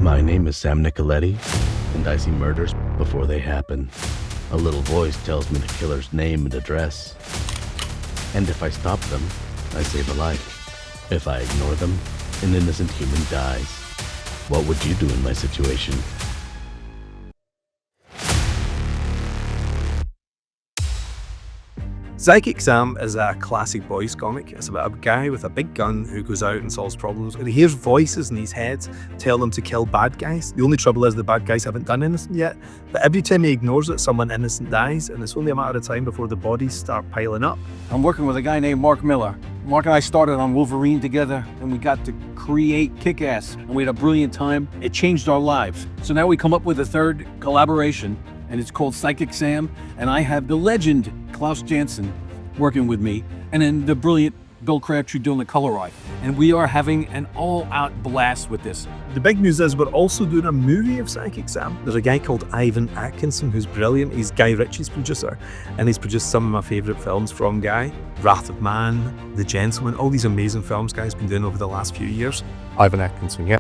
My name is Sam Nicoletti, and I see murders before they happen. A little voice tells me the killer's name and address. And if I stop them, I save a life. If I ignore them, an innocent human dies. What would you do in my situation? Psychic Sam is a classic boys comic. It's about a guy with a big gun who goes out and solves problems, and he hears voices in his head tell him to kill bad guys. The only trouble is the bad guys haven't done anything yet, but every time he ignores it, someone innocent dies, and it's only a matter of time before the bodies start piling up. I'm working with a guy named Mark Millar. Mark and I started on Wolverine together, and we got to create Kick-Ass, and we had a brilliant time. It changed our lives. So now we come up with a third collaboration, and it's called Psychic Sam, and I have the legend Klaus Janson working with me, and then the brilliant Bill Crabtree doing the color art. And we are having an all-out blast with this. The big news is we're also doing a movie of Psychic Sam. There's a guy called Ivan Atkinson who's brilliant. He's Guy Ritchie's producer, and he's produced some of my favourite films from Guy. Wrath of Man, The Gentleman, all these amazing films Guy's been doing over the last few years. Ivan Atkinson, yeah.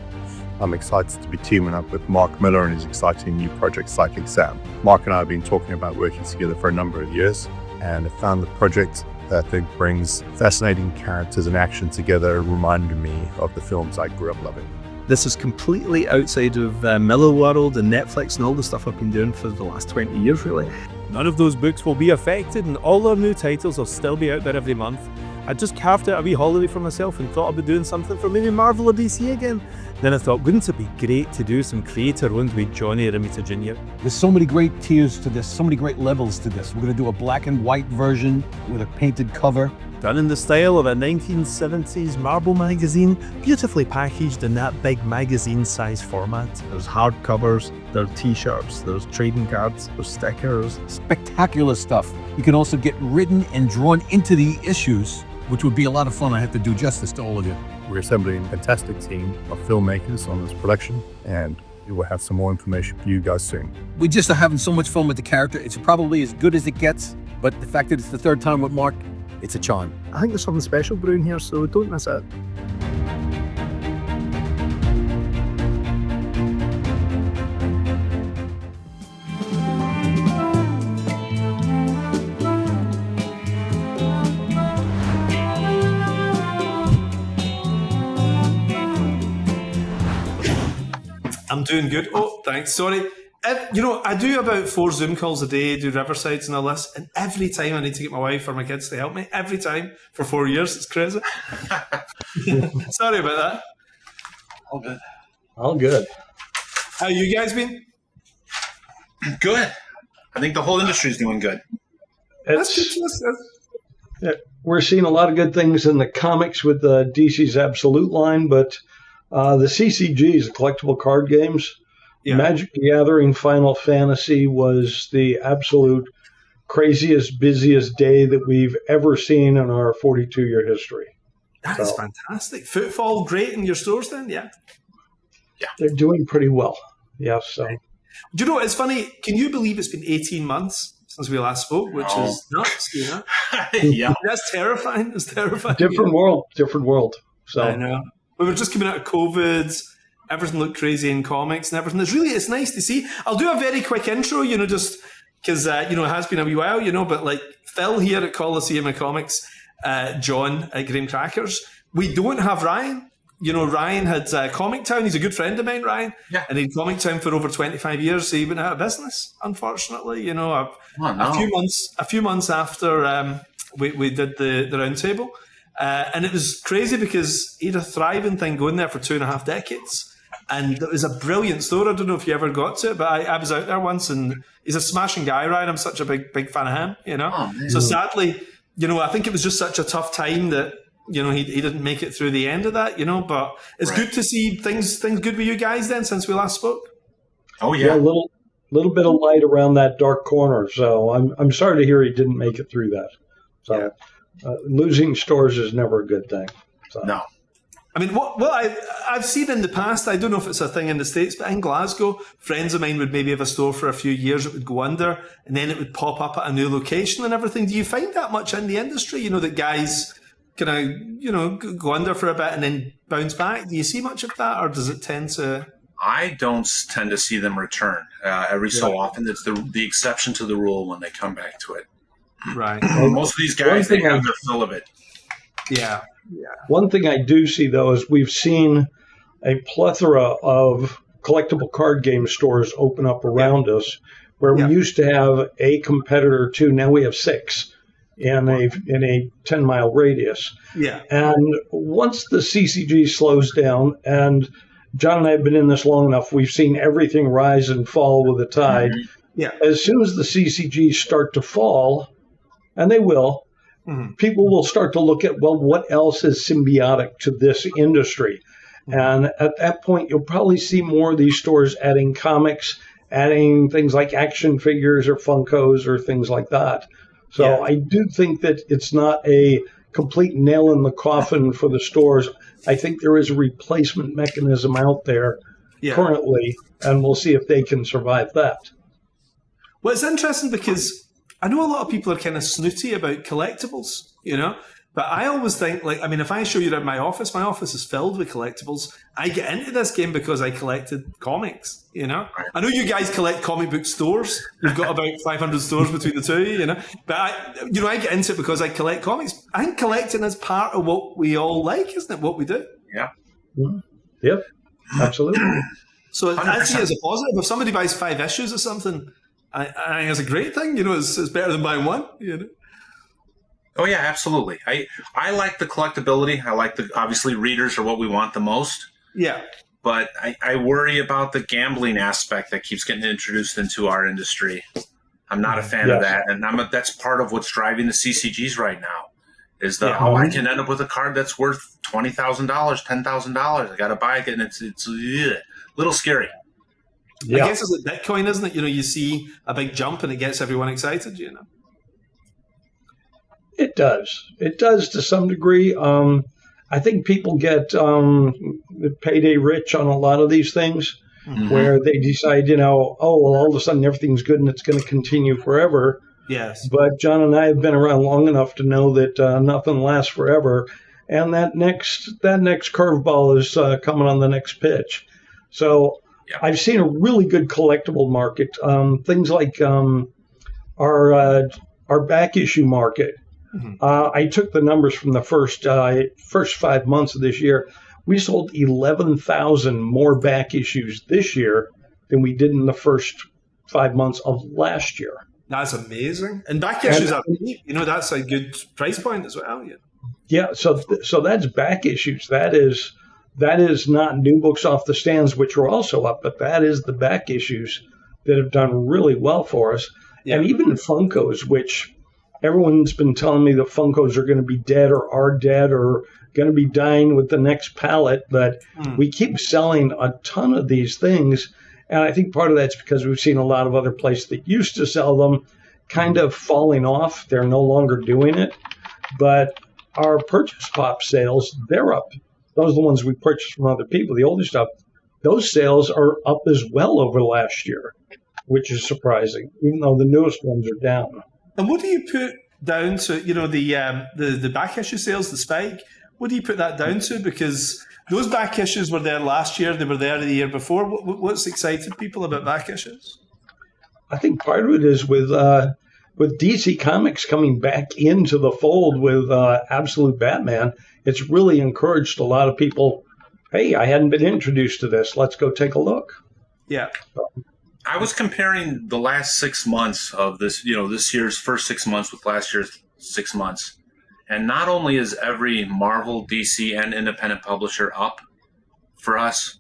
I'm excited to be teaming up with Mark Millar and his exciting new project, Psychic Sam. Mark and I have been talking about working together for a number of years, and I found the project that I think brings fascinating characters and action together, reminding me of the films I grew up loving. This is completely outside of Millar World and Netflix and all the stuff I've been doing for the last 20 years, really. None of those books will be affected, and all our new titles will still be out there every month. I just carved out a wee holiday for myself and thought about doing something for maybe Marvel or DC again. Then I thought, wouldn't it be great to do some creator-owned with Johnny Romita Jr.? There's so many great tiers to this, so many great levels to this. We're gonna do a black and white version with a painted cover. Done in the style of a 1970s Marvel magazine, beautifully packaged in that big magazine-size format. There's hardcovers, there's t-shirts, there's trading cards, there's stickers. Spectacular stuff. You can also get written and drawn into the issues, which would be a lot of fun. I have to do justice to all of you. We're assembling a fantastic team of filmmakers on this production, and we will have some more information for you guys soon. We just are having so much fun with the character. It's probably as good as it gets, but the fact that it's the third time with Mark, it's a charm. I think there's something special brewing here, so don't miss it. I'm doing good. Oh, thanks. Sorry. I do about 4 Zoom calls a day, do Riversides and all this, and every time I need to get my wife or my kids to help me, every time for 4 years, it's crazy. Sorry about that. All good. All good. How you guys been? Good. I think the whole industry is doing good. That's good. We're seeing a lot of good things in the comics with DC's Absolute line, but the CCGs, the collectible card games, Magic the Gathering Final Fantasy was the absolute craziest, busiest day that we've ever seen in our 42-year history. That is fantastic. Footfall great in your stores then? Yeah. They're doing pretty well. Yeah, so. Do you know, it's funny, can you believe it's been 18 months since we last spoke, which is nuts, you know? Yeah. That's terrifying. It's terrifying. Different world. So. I know. We were just coming out of COVID. Everything looked crazy in comics and everything. It's nice to see. I'll do a very quick intro, just because, it has been a wee while, but like Phil here at Coliseum of Comics, John at Graham Crackers. We don't have Ryan. Ryan had Comic Town. He's a good friend of mine, Ryan. Yeah. And he had Comic Town for over 25 years. So he went out of business, unfortunately. A few months after we did the Roundtable. And it was crazy because he had a thriving thing going there for 2.5 decades. And it was a brilliant store. I don't know if you ever got to it, but I was out there once, and he's a smashing guy, Ryan. I'm such a big fan of him, So sadly, I think it was just such a tough time that, he didn't make it through the end of that, but it's good to see things good with you guys then since we last spoke. Oh, yeah. A little bit of light around that dark corner. So I'm sorry to hear he didn't make it through that. So losing stores is never a good thing. So. No. I mean, what I've seen in the past, I don't know if it's a thing in the States, but in Glasgow, friends of mine would maybe have a store for a few years, it would go under, and then it would pop up at a new location and everything. Do you find that much in the industry, that guys kind of, go under for a bit and then bounce back? Do you see much of that, or does it tend to... I don't tend to see them return. Every so often, it's the exception to the rule when they come back to it. Right. Most of these guys, they have their fill of it. Yeah. One thing I do see, though, is we've seen a plethora of collectible card game stores open up around us, where we used to have a competitor or two. Now we have 6 in a 10-mile radius. Yeah. And once the CCG slows down, and John and I have been in this long enough, we've seen everything rise and fall with the tide. Mm-hmm. Yeah. As soon as the CCGs start to fall, and they will, people will start to look at, well, what else is symbiotic to this industry? And at that point, you'll probably see more of these stores adding comics, adding things like action figures or Funkos or things like that. So I do think that it's not a complete nail in the coffin for the stores. I think there is a replacement mechanism out there currently, and we'll see if they can survive that. Well, it's interesting because I know a lot of people are kind of snooty about collectibles, but I always think, if I show you around my office is filled with collectibles. I get into this game because I collected comics, I know you guys collect comic book stores. You've got about 500 stores between the two of you, but I get into it because I collect comics. I think collecting is part of what we all like, isn't it? What we do. Yeah. Yep, absolutely. So I see it as a positive. If somebody buys 5 issues of something, I think it's a great thing. It's better than buying one. Oh yeah, absolutely. I like the collectability. I like obviously readers are what we want the most. Yeah. But I worry about the gambling aspect that keeps getting introduced into our industry. I'm not a fan of that, and that's part of what's driving the CCGs right now. Is I can end up with a card that's worth $20,000, $10,000. I got to buy it, and it's a little scary. I guess it's like Bitcoin, isn't it? You see a big jump and it gets everyone excited, It does. It does to some degree. I think people get payday rich on a lot of these things where they decide, all of a sudden everything's good and it's going to continue forever. Yes. But John and I have been around long enough to know that nothing lasts forever. And that next curveball is coming on the next pitch. So I've seen a really good collectible market. Things like our back issue market. I took the numbers from the first 5 months of this year. We sold 11,000 more back issues this year than we did in the first 5 months of last year. That's amazing. And back issues are cheap. That's a good price point as well. Yeah. So that's back issues. That is not new books off the stands, which are also up, but that is the back issues that have done really well for us. Yeah. And even Funkos, which everyone's been telling me the Funkos are going to be dead or are dead or going to be dying with the next pallet, but we keep selling a ton of these things. And I think part of that's because we've seen a lot of other places that used to sell them kind of falling off. They're no longer doing it. But our purchase pop sales, they're up. Those are the ones we purchased from other people, the older stuff. Those sales are up as well over last year, which is surprising, even though the newest ones are down. And what do you put down to, the back issue sales, the spike? What do you put that down to? Because those back issues were there last year. They were there the year before. What's excited people about back issues? I think part of it is with DC Comics coming back into the fold with Absolute Batman. It's really encouraged a lot of people. Hey, I hadn't been introduced to this. Let's go take a look. Yeah. I was comparing the last 6 months of this, this year's first 6 months with last year's 6 months. And not only is every Marvel, DC, and independent publisher up for us,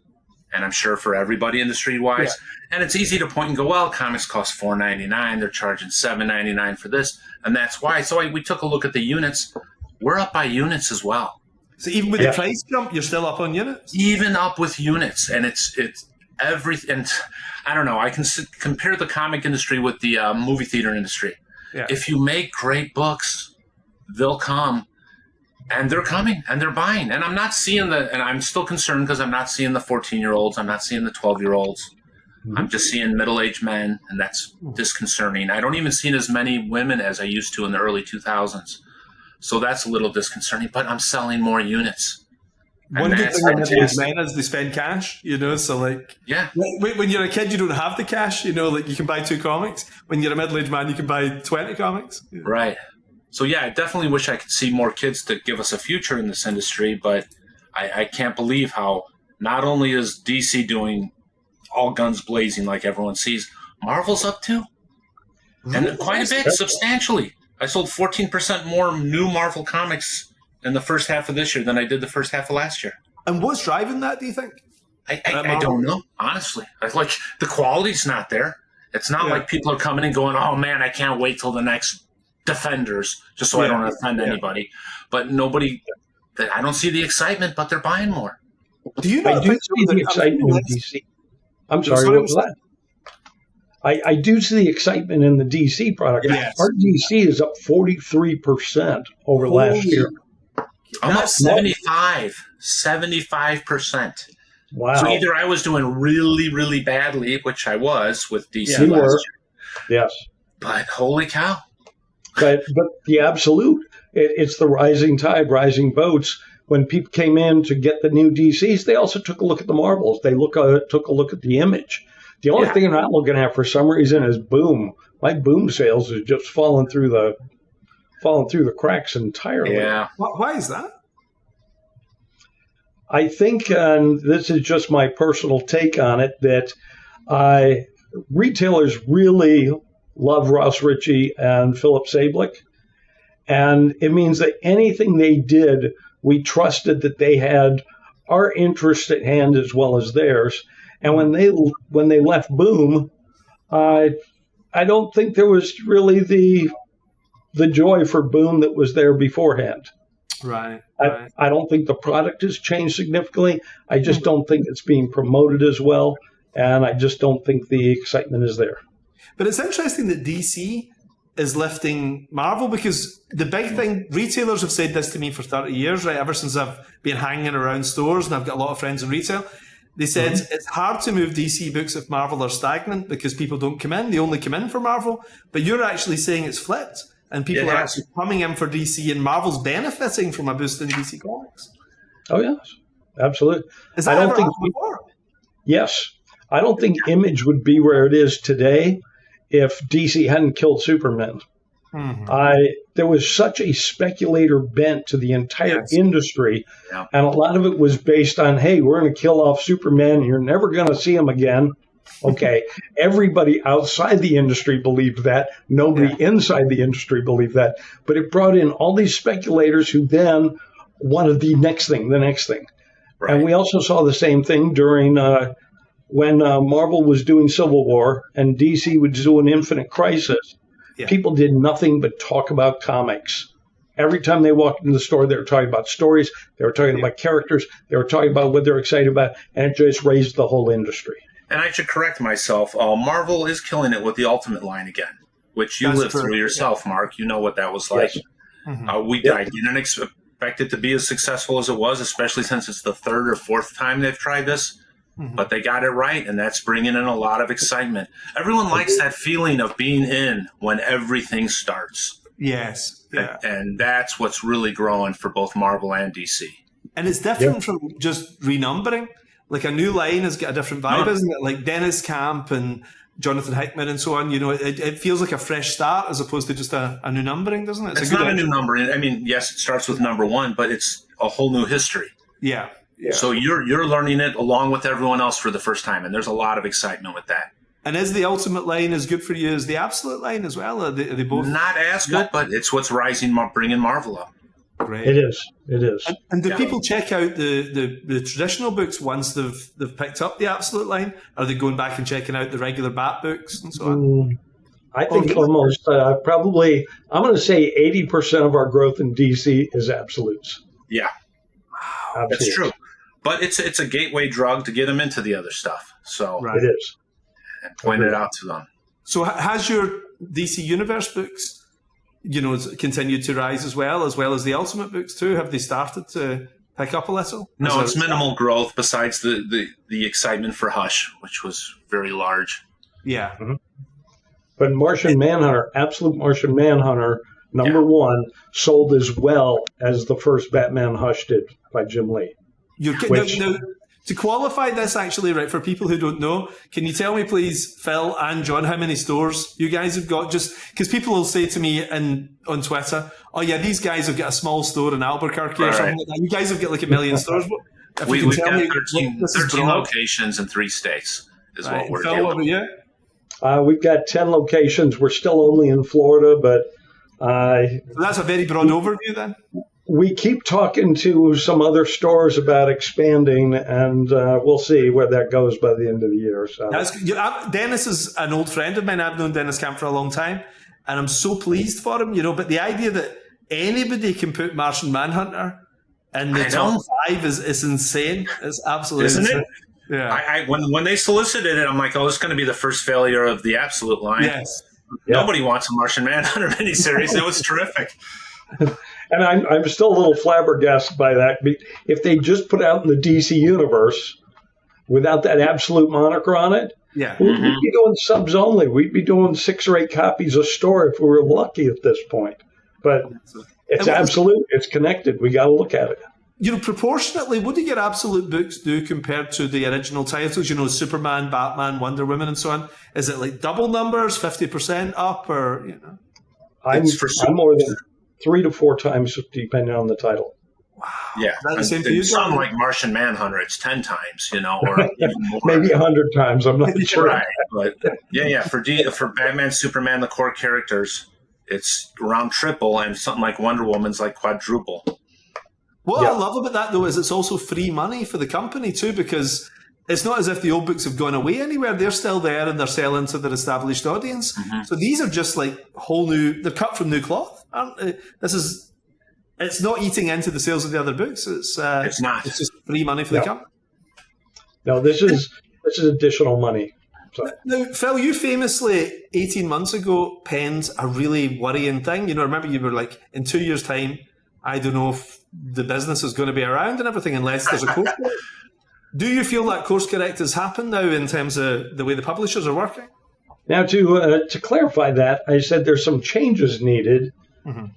and I'm sure for everybody industry-wise, and it's easy to point and go, well, comics cost $4.99, they're charging $7.99 for this, and that's why. So we took a look at the units. We're up by units as well. So even with the price jump, you're still up on units? Even up with units, and it's everything. I don't know. I can compare the comic industry with the movie theater industry. Yeah. If you make great books, they'll come, and they're coming, and they're buying. And I'm not seeing and I'm still concerned because I'm not seeing the 14-year-olds. I'm not seeing the 12-year-olds. I'm just seeing middle-aged men, and that's disconcerting. I don't even see as many women as I used to in the early 2000s. So that's a little disconcerting, but I'm selling more units. And One good that's thing about middle-aged fantastic. men is they spend cash, so like, Yeah. when you're a kid, you don't have the cash, like you can buy 2 comics. When you're a middle-aged man, you can buy 20 comics. Right. So yeah, I definitely wish I could see more kids to give us a future in this industry, but I can't believe how not only is DC doing all guns blazing like everyone sees, Marvel's up too. And quite a bit, substantially. I sold 14% more new Marvel comics in the first half of this year than I did the first half of last year. And what's driving that, do you think? I don't know, honestly. Like, the quality's not there. It's not like people are coming and going, oh man, I can't wait till the next Defenders, just so I don't offend anybody. But I don't see the excitement, but they're buying more. Do you I do see the excitement in DC. I'm sorry, what was that? I do see the excitement in the DC product. Yes. Our DC is up 43% over last year. I'm up 75%. Wow. So either I was doing really, really badly, which I was with DC You last were. year. Yes. But holy cow. But the absolute, it's the rising tide, rising boats. When people came in to get the new DCs, they also took a look at the Marvels. They took a look at the image. The only thing they're not looking at for some reason is Boom. My Boom sales is just falling through the cracks entirely. Yeah. Why is that? I think, and this is just my personal take on it, that retailers really love Ross Ritchie and Philip Sablik. And it means that anything they did, we trusted that they had our interest at hand as well as theirs. And when they left Boom, I don't think there was really the joy for Boom that was there beforehand. Right. I don't think the product has changed significantly. I just don't think it's being promoted as well. And I just don't think the excitement is there. But it's interesting that DC is lifting Marvel, because the big thing, retailers have said this to me for 30 years, right? Ever since I've been hanging around stores and I've got a lot of friends in retail. They said it's hard to move DC books if Marvel are stagnant because people don't come in. They only come in for Marvel. But you're actually saying it's flipped. And people are actually coming in for DC, and Marvel's benefiting from a boost in DC Comics. Oh, yes. Absolutely. Is that ever happened before? Yes. I don't think Image would be where it is today if DC hadn't killed Superman. There was such a speculator bent to the entire industry, and a lot of it was based on, hey, we're going to kill off Superman, and you're never going to see him again. Okay, everybody outside the industry believed that. Nobody inside the industry believed that. But it brought in all these speculators who then wanted the next thing. Right. And we also saw the same thing during when Marvel was doing Civil War and DC would do an Infinite Crisis. Yeah. People did nothing but talk about comics. Every time they walked in the store, they were talking about stories. They were talking about characters. They were talking about what they're excited about. And it just raised the whole industry. And I should correct myself. Marvel is killing it with the Ultimate line again, which you lived through yourself, Mark. You know what that was like. Yes. I didn't expect it to be as successful as it was, especially since it's the third or fourth time they've tried this. But they got it right, and that's bringing in a lot of excitement. Everyone likes that feeling of being in when everything starts. Yes. Yeah. And that's what's really growing for both Marvel and DC. And it's different from just renumbering. Like, a new line has got a different vibe, isn't it? Like Dennis Camp and Jonathan Hickman and so on. It feels like a fresh start as opposed to just a new numbering, doesn't it? It's not a new numbering. I mean, yes, it starts with number 1, but it's a whole new history. Yeah. So you're learning it along with everyone else for the first time, and there's a lot of excitement with that. And is the Ultimate line as good for you as the Absolute line as well? Are they both not as good, but it's what's bringing Marvel up. Great. It is. And do people check out the traditional books once they've picked up the Absolute line? Are they going back and checking out the regular Bat books and so on? I think almost probably, I'm going to say 80% of our growth in DC is Absolutes. Yeah, that's true. But it's a gateway drug to get them into the other stuff. So it is. And point it out to them. So has your DC Universe books, continued to rise as well as the Ultimate books too? Have they started to pick up a little? No, it's minimal growth besides the excitement for Hush, which was very large. Yeah. But Martian Manhunter, Absolute Martian Manhunter, number 1, sold as well as the first Batman Hush did by Jim Lee. Now, to qualify this, actually, right, for people who don't know, can you tell me, please, Phil and John, how many stores you guys have got? Just because people will say to me on Twitter, "Oh yeah, these guys have got a small store in Albuquerque or something like that." You guys have got like 1 million stores. We've got 13 locations in 3 states. Is what we're Phil, doing. what about you? We've got 10 locations. We're still only in Florida, but So that's a very broad overview then. we keep talking to some other stores about expanding, and we'll see where that goes by the end of the year. So Dennis is an old friend of mine. I've known Dennis Camp for a long time, and I'm so pleased for him. But the idea that anybody can put Martian Manhunter in the top 5 is insane. It's absolutely Isn't insane. it? Yeah. When they solicited it, I'm like, oh, this is going to be the first failure of the Absolute line. Yes. Nobody wants a Martian Manhunter miniseries. It was terrific. And I'm still a little flabbergasted by that. If they just put out in the DC universe without that Absolute moniker on it, Yeah. we'd be doing subs only. We'd be doing 6 or 8 copies a store if we were lucky at this point. But it's Absolute. It's connected. We got to look at it. Proportionately, what do your Absolute books do compared to the original titles? Superman, Batman, Wonder Woman, and so on. Is it like double numbers, 50% up, or I'm more than 3 to 4 times, depending on the title. Wow. Yeah. Is that the same for you, Some John? like Martian Manhunter, it's 10 times, or even more. Maybe 100 times. I'm not sure. Right. But yeah. For Batman, Superman, the core characters, it's around triple, and something like Wonder Woman's like quadruple. What I love about that, though, is it's also free money for the company, too, because it's not as if the old books have gone away anywhere. They're still there, and they're selling to their established audience. Mm-hmm. So these are just like they're cut from new cloth, aren't they? It's not eating into the sales of the other books. It's not. It's just free money for the company. No, this is additional money. So. Now, Phil, you famously 18 months ago penned a really worrying thing. Remember you were like, in 2 years' time, I don't know if the business is going to be around and everything unless there's a course correct. Do you feel that course correct has happened now in terms of the way the publishers are working? Now, to clarify that, I said there's some changes needed,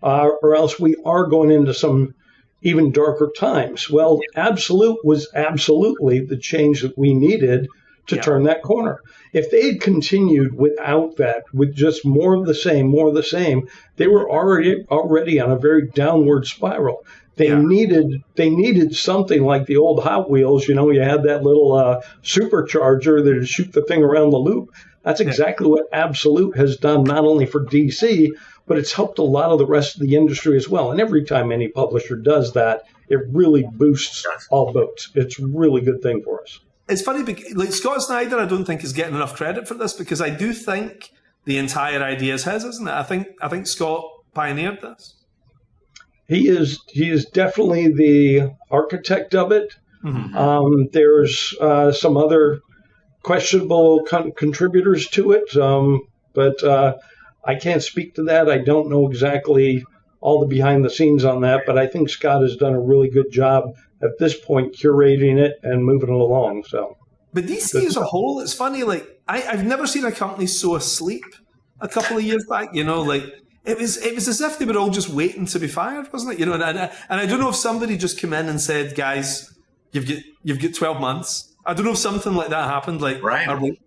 or else we are going into some even darker times. Well, Absolute was absolutely the change that we needed to turn that corner. If they had continued without that, with just more of the same, they were already on a very downward spiral. They needed something like the old Hot Wheels. You had that little supercharger that would shoot the thing around the loop. That's exactly what Absolute has done, not only for DC, but it's helped a lot of the rest of the industry as well. And every time any publisher does that, it really boosts all boats. It's a really good thing for us. It's funny, like Scott Snyder, I don't think is getting enough credit for this because I do think the entire idea is his, isn't it? I think Scott pioneered this. He is definitely the architect of it. Mm-hmm. There's some other questionable contributors to it, but I can't speak to that. I don't know exactly all the behind the scenes on that, but I think Scott has done a really good job at this point curating it and moving it along. So, but DC as a whole, it's funny. Like I've never seen a company so asleep. A couple of years back, like it was as if they were all just waiting to be fired, wasn't it? And I don't know if somebody just came in and said, "Guys, you've got 12 months." I don't know if something like that happened. Like, right. Are we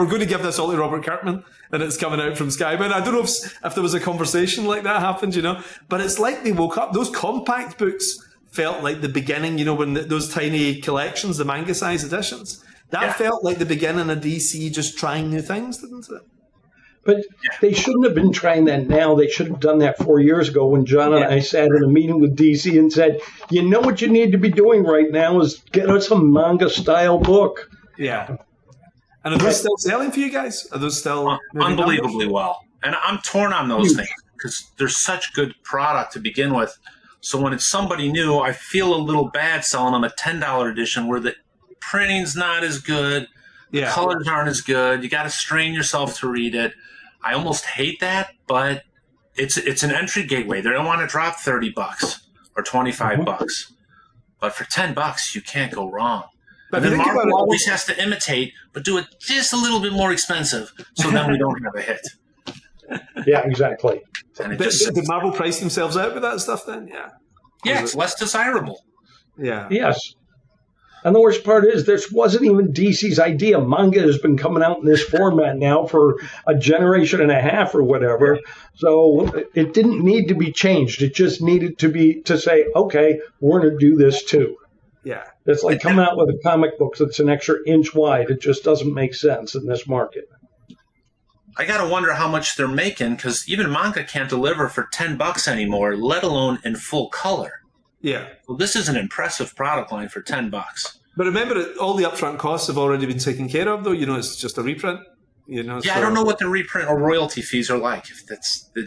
going to give this all to Robert Kirkman and it's coming out from Sky? But I don't know if there was a conversation like that happened, But it's like they woke up. Those compact books felt like the beginning, when those tiny collections, the manga size editions, that felt like the beginning of DC just trying new things, didn't it? But they shouldn't have been trying that now. They should have done that 4 years ago when John and I sat in a meeting with DC and said, what you need to be doing right now is get us a manga-style book. Yeah. And are those still selling for you guys? Are those still unbelievably well? And I'm torn on those things because they're such good product to begin with. So when it's somebody new, I feel a little bad selling them a $10 edition where the printing's not as good, the colors aren't as good. You got to strain yourself to read it. I almost hate that, but it's an entry gateway. They don't want to drop $30 or $25, but for $10, you can't go wrong. But then Marvel always has to imitate, but do it just a little bit more expensive, so then we don't have a hit. Yeah, exactly. And did Marvel price themselves out with that stuff then? Yeah. Yeah, it's less desirable. Yeah. Yes. And the worst part is this wasn't even DC's idea. Manga has been coming out in this format now for a generation and a half or whatever. So it didn't need to be changed. It just needed to say, okay, we're going to do this too. Yeah. It's like coming out with a comic book that's an extra inch wide. It just doesn't make sense in this market. I gotta wonder how much they're making, because even manga can't deliver for $10 anymore, let alone in full color. Yeah. Well, this is an impressive product line for $10. But remember that all the upfront costs have already been taken care of, though. It's just a reprint. Yeah, so I don't know what the reprint or royalty fees are like.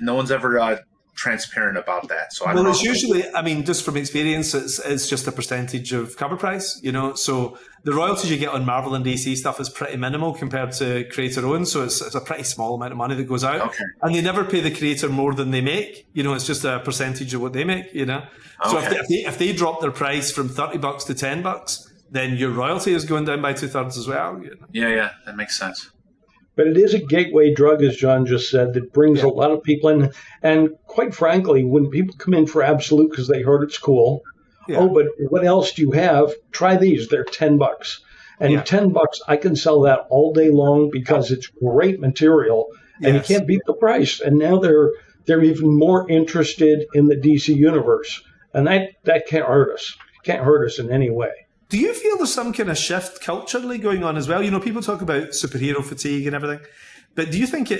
No one's ever transparent about that. So I don't know. It's usually, just from experience, it's just a percentage of cover price. So the royalties you get on Marvel and DC stuff is pretty minimal compared to creator owned. So it's a pretty small amount of money that goes out. Okay. And they never pay the creator more than they make. It's just a percentage of what they make. So Okay. if they drop their price from $30 to $10, then your royalty is going down by 2/3 as well. Yeah, that makes sense. But it is a gateway drug, as John just said, that brings a lot of people in. And quite frankly, when people come in for Absolute because they heard it's cool, but what else do you have? Try these. They're $10. And $10, I can sell that all day long because it's great material, and you can't beat the price. And now they're even more interested in the DC universe. And that can't hurt us. Can't hurt us in any way. Do you feel there's some kind of shift culturally going on as well? People talk about superhero fatigue and everything, but do you think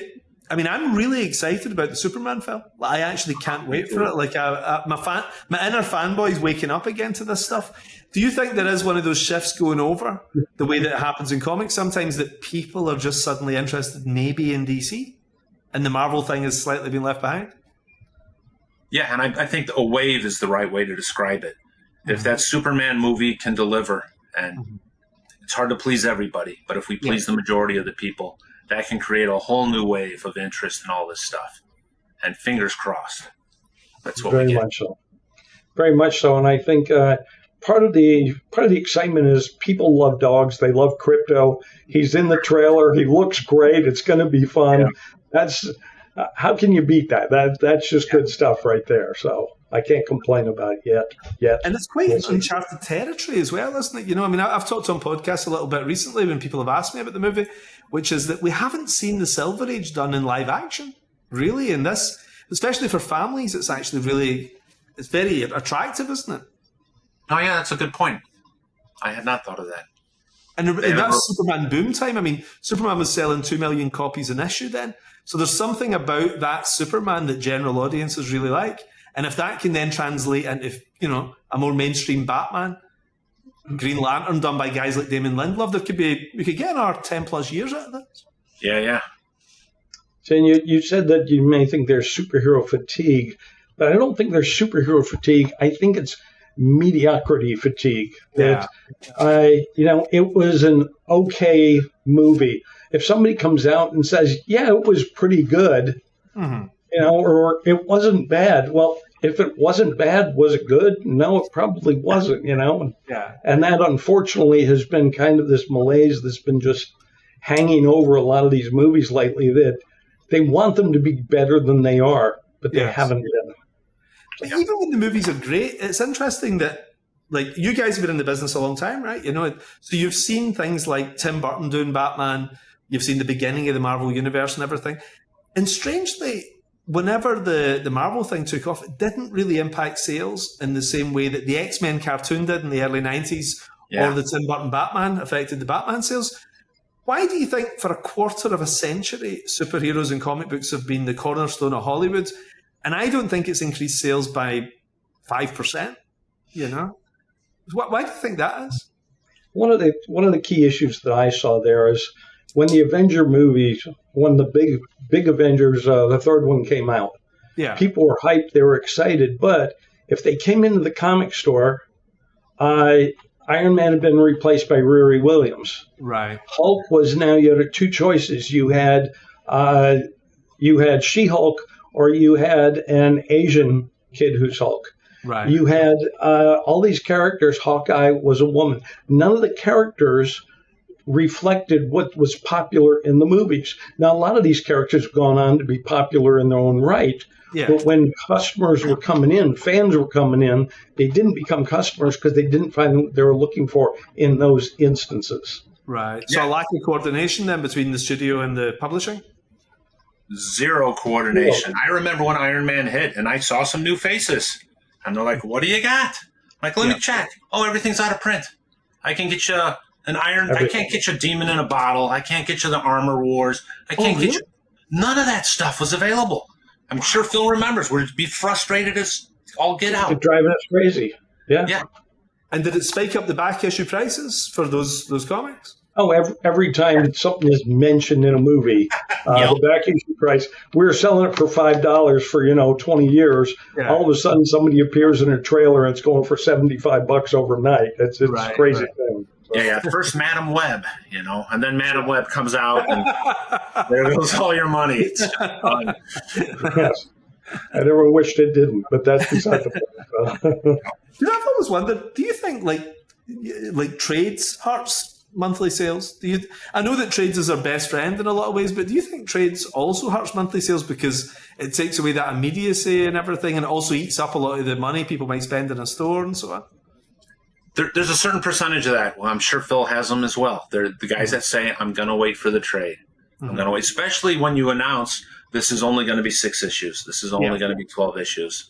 I'm really excited about the Superman film. I actually can't wait for it. Like my inner fanboy's waking up again to this stuff. Do you think there is one of those shifts going over the way that it happens in comics sometimes, that people are just suddenly interested maybe in DC and the Marvel thing has slightly been left behind? Yeah, and I think a wave is the right way to describe it. If that Superman movie can deliver, and it's hard to please everybody, but if we please the majority of the people, that can create a whole new wave of interest in all this stuff. And fingers crossed. That's what we get. Very much so. Very much so. And I think part of the excitement is people love dogs. They love Crypto. He's in the trailer. He looks great. It's going to be fun. Yeah. That's how can you beat that? That's just good stuff right there. So I can't complain about it yet. And it's quite uncharted territory as well, isn't it? I've talked on podcasts a little bit recently when people have asked me about the movie, which is that we haven't seen the Silver Age done in live action, really, in this. Especially for families, it's actually it's very attractive, isn't it? Oh, yeah, that's a good point. I had not thought of that. And that's Superman boom time. Superman was selling 2 million copies an issue then. So there's something about that Superman that general audiences really like. And if that can then translate into, a more mainstream Batman, Green Lantern done by guys like Damon Lindelof, we could get our 10 plus years out of this. Yeah. So you said that you may think there's superhero fatigue, but I don't think there's superhero fatigue. I think it's mediocrity fatigue. That it was an okay movie. If somebody comes out and says, yeah, it was pretty good, or it wasn't bad. Well, if it wasn't bad, was it good? No, it probably wasn't, Yeah. And that, unfortunately, has been kind of this malaise that's been just hanging over a lot of these movies lately, that they want them to be better than they are, but they haven't been. But even when the movies are great, it's interesting that, like, you guys have been in the business a long time, right? So you've seen things like Tim Burton doing Batman. You've seen the beginning of the Marvel Universe and everything. And strangely, whenever the Marvel thing took off, it didn't really impact sales in the same way that the X-Men cartoon did in the early 90s or the Tim Burton Batman affected the Batman sales. Why do you think for a quarter of a century, superheroes and comic books have been the cornerstone of Hollywood? And I don't think it's increased sales by 5%, Why do you think that is? One of the key issues that I saw there is when the Avenger movies, when the big Avengers, the third one came out, people were hyped, they were excited. But if they came into the comic store, Iron Man had been replaced by Riri Williams. Right. Hulk was now, you had two choices. You had She-Hulk, or you had an Asian kid who's Hulk. Right. You had all these characters. Hawkeye was a woman. None of the characters reflected what was popular in the movies. Now, a lot of these characters have gone on to be popular in their own right. Yeah. But when customers were coming in, fans were coming in, they didn't become customers because they didn't find what they were looking for in those instances. Right. So a lack of coordination then between the studio and the publishing? Zero coordination. I remember when Iron Man hit and I saw some new faces. And they're like, what do you got? I'm like, let me check. Oh, everything's out of print. I can get you an iron. I can't get you a demon in a bottle. I can't get you the Armor Wars. I can't get you. None of that stuff was available. I'm sure Phil remembers. We'd be frustrated as all get out. It's driving us crazy. Yeah. Yeah. And did it spike up the back issue prices for those comics? Oh, every time something is mentioned in a movie, the back issue price, we were selling it for $5 for 20 years. Yeah. All of a sudden, somebody appears in a trailer and it's going for $75 overnight. It's a crazy thing. So. Yeah. First Madam Web, and then Madam Web comes out, and there goes all your money. It's fun. Yes. I never wished it didn't, but that's beside the point. I've always wondered, do you think like trades hurts monthly sales? I know that trades is our best friend in a lot of ways, but do you think trades also hurts monthly sales because it takes away that immediacy and everything, and it also eats up a lot of the money people might spend in a store and so on? There's a certain percentage of that. Well, I'm sure Phil has them as well. They're the guys that say, I'm going to wait for the trade. I'm going to wait, especially when you announce this is only going to be 6 issues. This is only going to be 12 issues.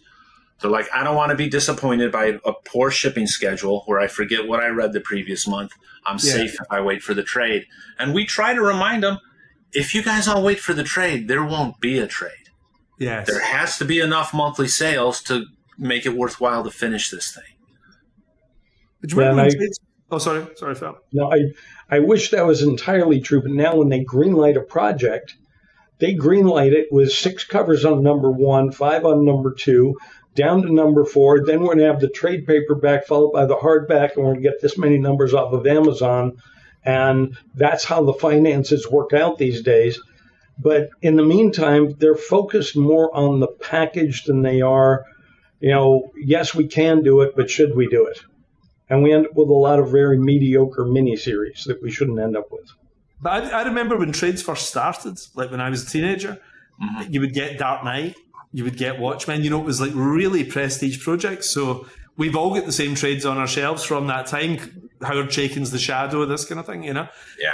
They're like, I don't want to be disappointed by a poor shipping schedule where I forget what I read the previous month. I'm safe if I wait for the trade. And we try to remind them, if you guys all wait for the trade, there won't be a trade. Yes. There has to be enough monthly sales to make it worthwhile to finish this thing. Did you remember sorry, Phil. No, I wish that was entirely true, but now when they greenlight a project, they greenlight it with 6 covers on number 1, 5 on number 2, down to number 4. Then we're going to have the trade paperback followed by the hardback, and we're going to get this many numbers off of Amazon. And that's how the finances work out these days. But in the meantime, they're focused more on the package than they are, yes, we can do it, but should we do it? And we end up with a lot of very mediocre miniseries that we shouldn't end up with. But I remember when trades first started, like when I was a teenager, you would get Dark Knight, you would get Watchmen, it was like really prestige projects. So we've all got the same trades on our shelves from that time. Howard Chaykin's The Shadow, this kind of thing, Yeah.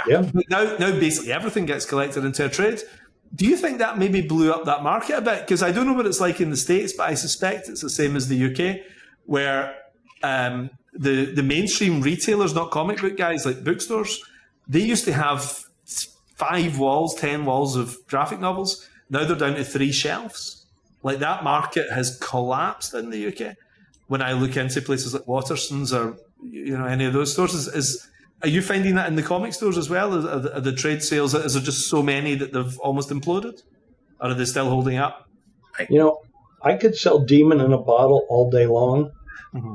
But now basically everything gets collected into a trade. Do you think that maybe blew up that market a bit? Because I don't know what it's like in the States, but I suspect it's the same as the UK, where the mainstream retailers, not comic book guys, like bookstores, they used to have 5 walls, 10 walls of graphic novels. Now they're down to 3 shelves. Like that market has collapsed in the UK. When I look into places like Waterson's or any of those stores, are you finding that in the comic stores as well? Are the trade sales, is there just so many that they've almost imploded? Or are they still holding up? I could sell Demon in a Bottle all day long.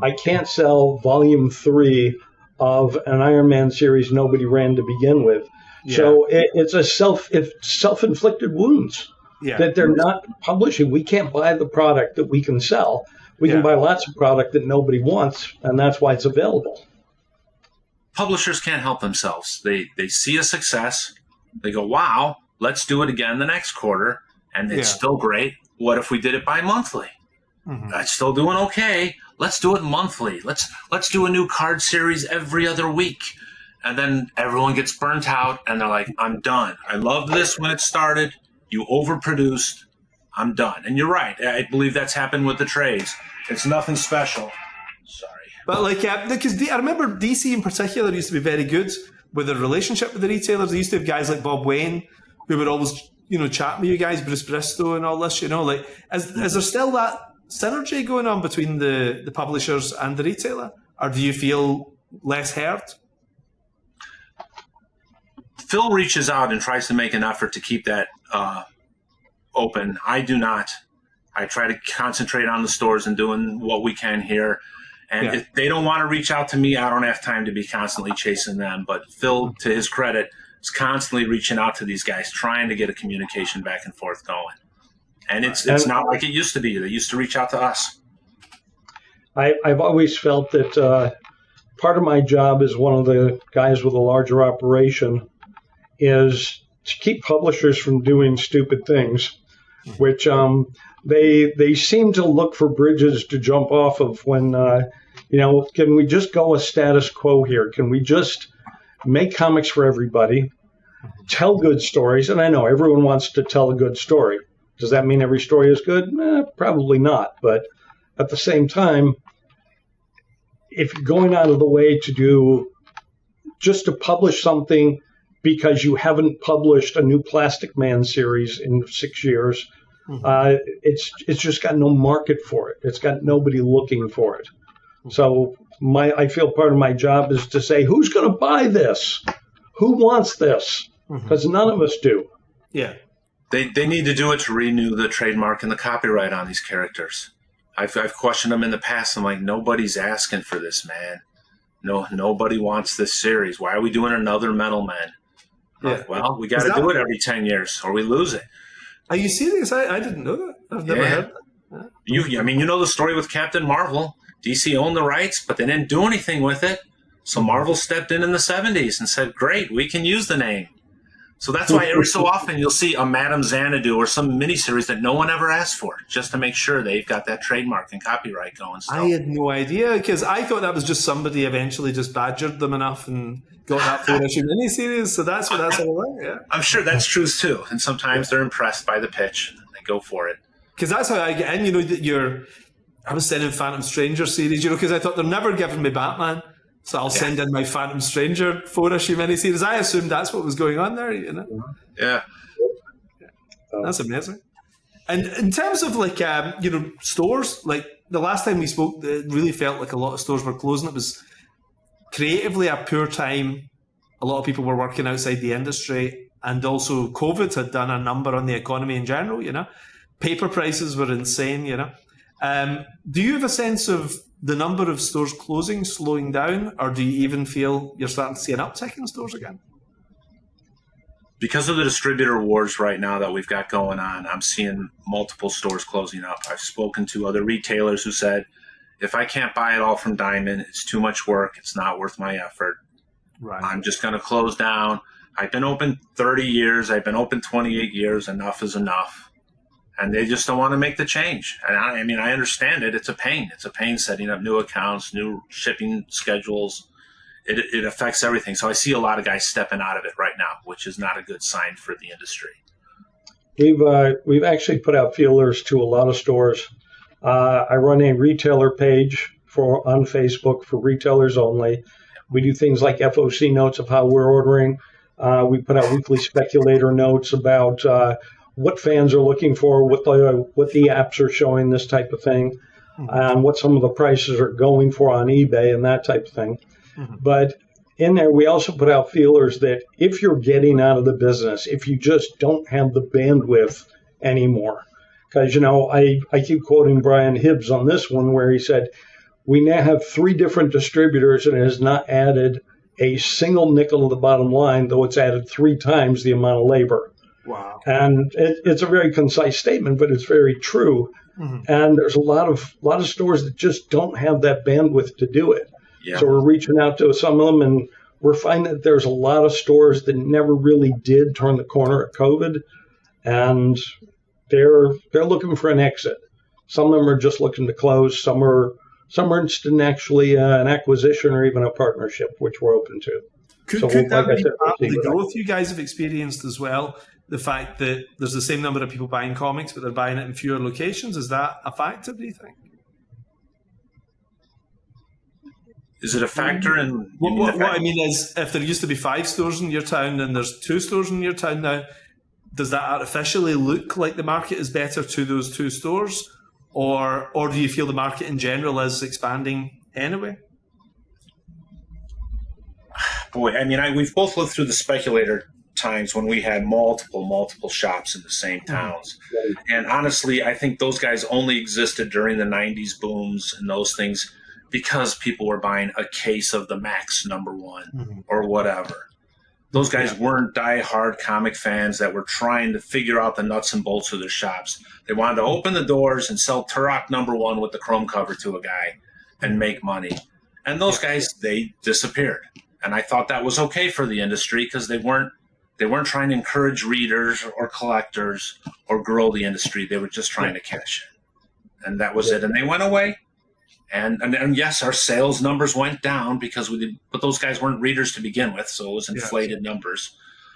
I can't sell volume 3 of an Iron Man series nobody ran to begin with. Yeah. So it's self-inflicted wounds that they're not publishing. We can't buy the product that we can sell. We can buy lots of product that nobody wants, and that's why it's available. Publishers can't help themselves. They see a success. They go, wow, let's do it again the next quarter, and it's still great. What if we did it bi-monthly? That's still doing okay. Let's do it monthly. Let's do a new card series every other week. And then everyone gets burnt out, and they're like, I'm done. I loved this when it started. You overproduced. I'm done. And you're right. I believe that's happened with the trades. It's nothing special. Sorry. But because I remember DC in particular used to be very good with their relationship with the retailers. They used to have guys like Bob Wayne who would always, chat with you guys, Bruce Bristow and all this, is there still that synergy going on between the publishers and the retailer? Or do you feel less heard? Phil reaches out and tries to make an effort to keep that open. I do not. I try to concentrate on the stores and doing what we can here. And if they don't want to reach out to me, I don't have time to be constantly chasing them. But Phil, to his credit, is constantly reaching out to these guys, trying to get a communication back and forth going. And it's not like it used to be. They used to reach out to us. I've always felt that part of my job as one of the guys with a larger operation is to keep publishers from doing stupid things, which they seem to look for bridges to jump off of when, can we just go a status quo here? Can we just make comics for everybody, tell good stories? And I know everyone wants to tell a good story. Does that mean every story is good? Probably not. But at the same time, if you're going out of the way to publish something because you haven't published a new Plastic Man series in 6 years, it's just got no market for it. It's got nobody looking for it. So I feel part of my job is to say, who's going to buy this? Who wants this? Because none of us do. Yeah. They need to do it to renew the trademark and the copyright on these characters. I've questioned them in the past. I'm like, nobody's asking for this, man. No, nobody wants this series. Why are we doing another Metal Man? Yeah. Well, we got to do it every 10 years or we lose it. Are you serious? I didn't know that. I've never heard that. You know the story with Captain Marvel. DC owned the rights, but they didn't do anything with it. So Marvel stepped in the 70s and said, great, we can use the name. So that's why every so often you'll see a Madame Xanadu or some miniseries that no one ever asked for, just to make sure they've got that trademark and copyright going. I had no idea, because I thought that was just somebody eventually just badgered them enough and got that 4-issue miniseries. So that's what that's all about. Yeah, I'm sure that's true too. And sometimes they're impressed by the pitch and they go for it. Because that's how I get in. That I was sending Phantom Stranger series, because I thought they're never giving me Batman. So I'll send in my Phantom Stranger 4-issue miniseries. I assumed that's what was going on there, Yeah. That's amazing. And in terms of stores, like the last time we spoke, it really felt like a lot of stores were closing. It was creatively a poor time. A lot of people were working outside the industry, and also COVID had done a number on the economy in general, Paper prices were insane, Do you have a sense of the number of stores closing slowing down, or do you even feel you're starting to see an uptick in stores again? Because of the distributor wars right now that we've got going on, I'm seeing multiple stores closing up. I've spoken to other retailers who said, if I can't buy it all from Diamond, it's too much work. It's not worth my effort. Right. I'm just going to close down. I've been open 30 years. I've been open 28 years. Enough is enough. And they just don't want to make the change. And I understand it. It's a pain. It's a pain setting up new accounts, new shipping schedules. It affects everything. So I see a lot of guys stepping out of it right now, which is not a good sign for the industry. We've actually put out feelers to a lot of stores. I run a retailer page on Facebook for retailers only. We do things like FOC notes of how we're ordering. We put out weekly speculator notes about what fans are looking for, what the apps are showing, this type of thing, and what some of the prices are going for on eBay and that type of thing. But in there, we also put out feelers that if you're getting out of the business, if you just don't have the bandwidth anymore, because, I keep quoting Brian Hibbs on this one where he said, we now have 3 different distributors and it has not added a single nickel to the bottom line, though it's added 3 times the amount of labor. Wow. And it's a very concise statement, but it's very true. And there's a lot of stores that just don't have that bandwidth to do it. Yeah. So we're reaching out to some of them, and we're finding that there's a lot of stores that never really did turn the corner at COVID, and they're looking for an exit. Some of them are just looking to close. Some are interested in actually an acquisition or even a partnership, which we're open to. Could that be part of the growth you guys have experienced as well? The fact that there's the same number of people buying comics, but they're buying it in fewer locations, is that a factor, do you think? Is it a factor in... What I mean is, if there used to be 5 stores in your town and there's 2 stores in your town now, does that artificially look like the market is better to those 2 stores? Or do you feel the market in general is expanding anyway? Boy, we've both lived through the speculator times when we had multiple shops in the same towns. And honestly, I think those guys only existed during the 90s booms and those things because people were buying a case of the Max #1 or whatever. Those guys weren't die-hard comic fans that were trying to figure out the nuts and bolts of their shops. They wanted to open the doors and sell Turok #1 with the chrome cover to a guy and make money. And those guys, they disappeared. And I thought that was okay for the industry because they weren't trying to encourage readers or collectors or grow the industry. They were just trying to cash in. And that was it. And they went away. And yes, our sales numbers went down because but those guys weren't readers to begin with, so it was inflated numbers.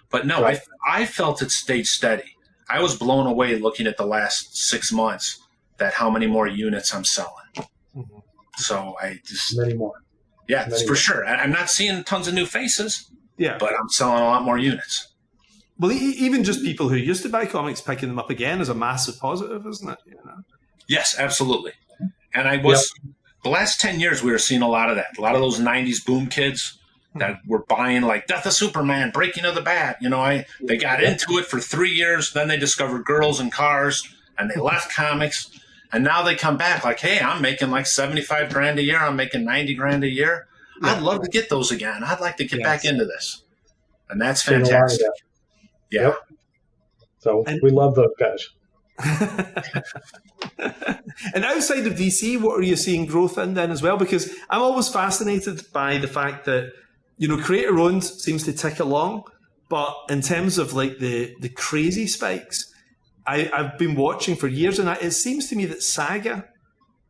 But no, I felt it stayed steady. I was blown away looking at the last 6 months that how many more units I'm selling. Mm-hmm. So I just Many more. yeah, for sure. I'm not seeing tons of new faces. Yeah, but I'm selling a lot more units. Well, even just people who used to buy comics picking them up again is a massive positive, isn't it? You know? Yes, absolutely. And I was the last 10 years we were seeing a lot of that. A lot of those 90s boom kids that were buying like Death of Superman, Breaking of the Bat. You know, they got into it for 3 years, then they discovered girls and cars, and they left comics, and now they come back like, hey, I'm making like 75 grand a year. I'm making 90 grand a year. Yeah. I'd love to get those again. I'd like to get back into this, and that's fantastic. Yeah. Yep. So we love those guys. And outside of DC, what are you seeing growth in then as well? Because I'm always fascinated by the fact that, you know, creator owned seems to tick along, but in terms of like the crazy spikes, I've been watching for years, and it seems to me that Saga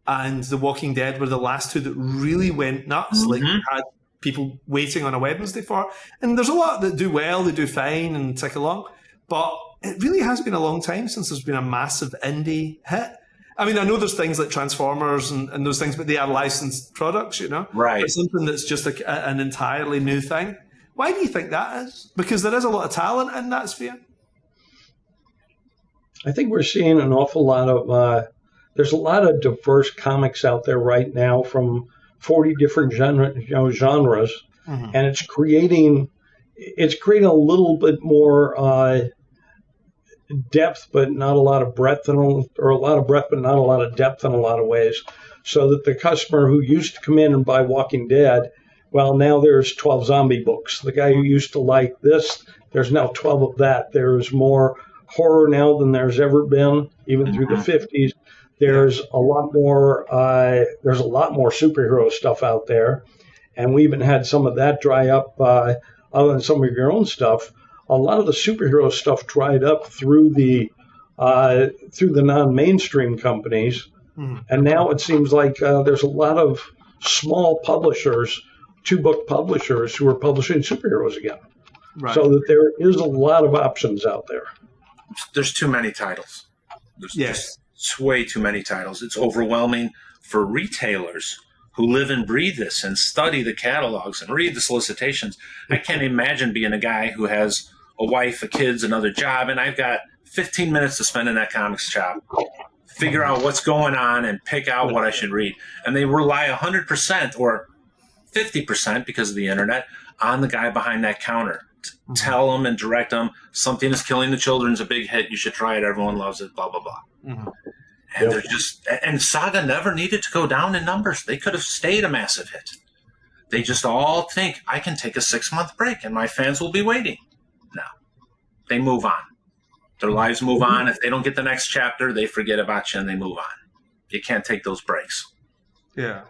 and The Walking Dead were the last two that really went nuts. Mm-hmm. Like had people waiting on a Wednesday for, and there's a lot that do well, they do fine and tick along, but it really has been a long time since there's been a massive indie hit. I mean, I know there's things like Transformers and those things, but they are licensed products, you know? Right. But something that's just an entirely new thing. Why do you think that is? Because there is a lot of talent in that sphere. I think we're seeing an awful lot of, there's a lot of diverse comics out there right now from 40 different genres, mm-hmm. and it's creating a little bit more depth, but not a lot of breadth, or a lot of breadth, but not a lot of depth in a lot of ways. So that the customer who used to come in and buy Walking Dead, well, now there's 12 zombie books. The guy who used to like this, there's now 12 of that. There's more horror now than there's ever been, even through the 50s. There's a lot more. There's a lot more superhero stuff out there, and we even had some of that dry up. Other than some of your own stuff, a lot of the superhero stuff dried up through the non-mainstream companies, and now it seems like there's a lot of small publishers, 2-book publishers, who are publishing superheroes again. Right. So that there is a lot of options out there. There's too many titles. There's way too many titles. It's overwhelming for retailers who live and breathe this and study the catalogs and read the solicitations. I can't imagine being a guy who has a wife, a kids, another job, and I've got 15 minutes to spend in that comics shop, figure out what's going on and pick out what I should read. And they rely 100% or 50% because of the internet on the guy behind that counter. Tell them and direct them, something is killing the children's a big hit, you should try it, everyone loves it, blah, blah, blah. Mm-hmm. And they're just, and Saga never needed to go down in numbers. They could have stayed a massive hit. They just all think, I can take a 6-month break and my fans will be waiting. No, they move on. Their lives move on. If they don't get the next chapter, they forget about you and they move on. You can't take those breaks. Yeah.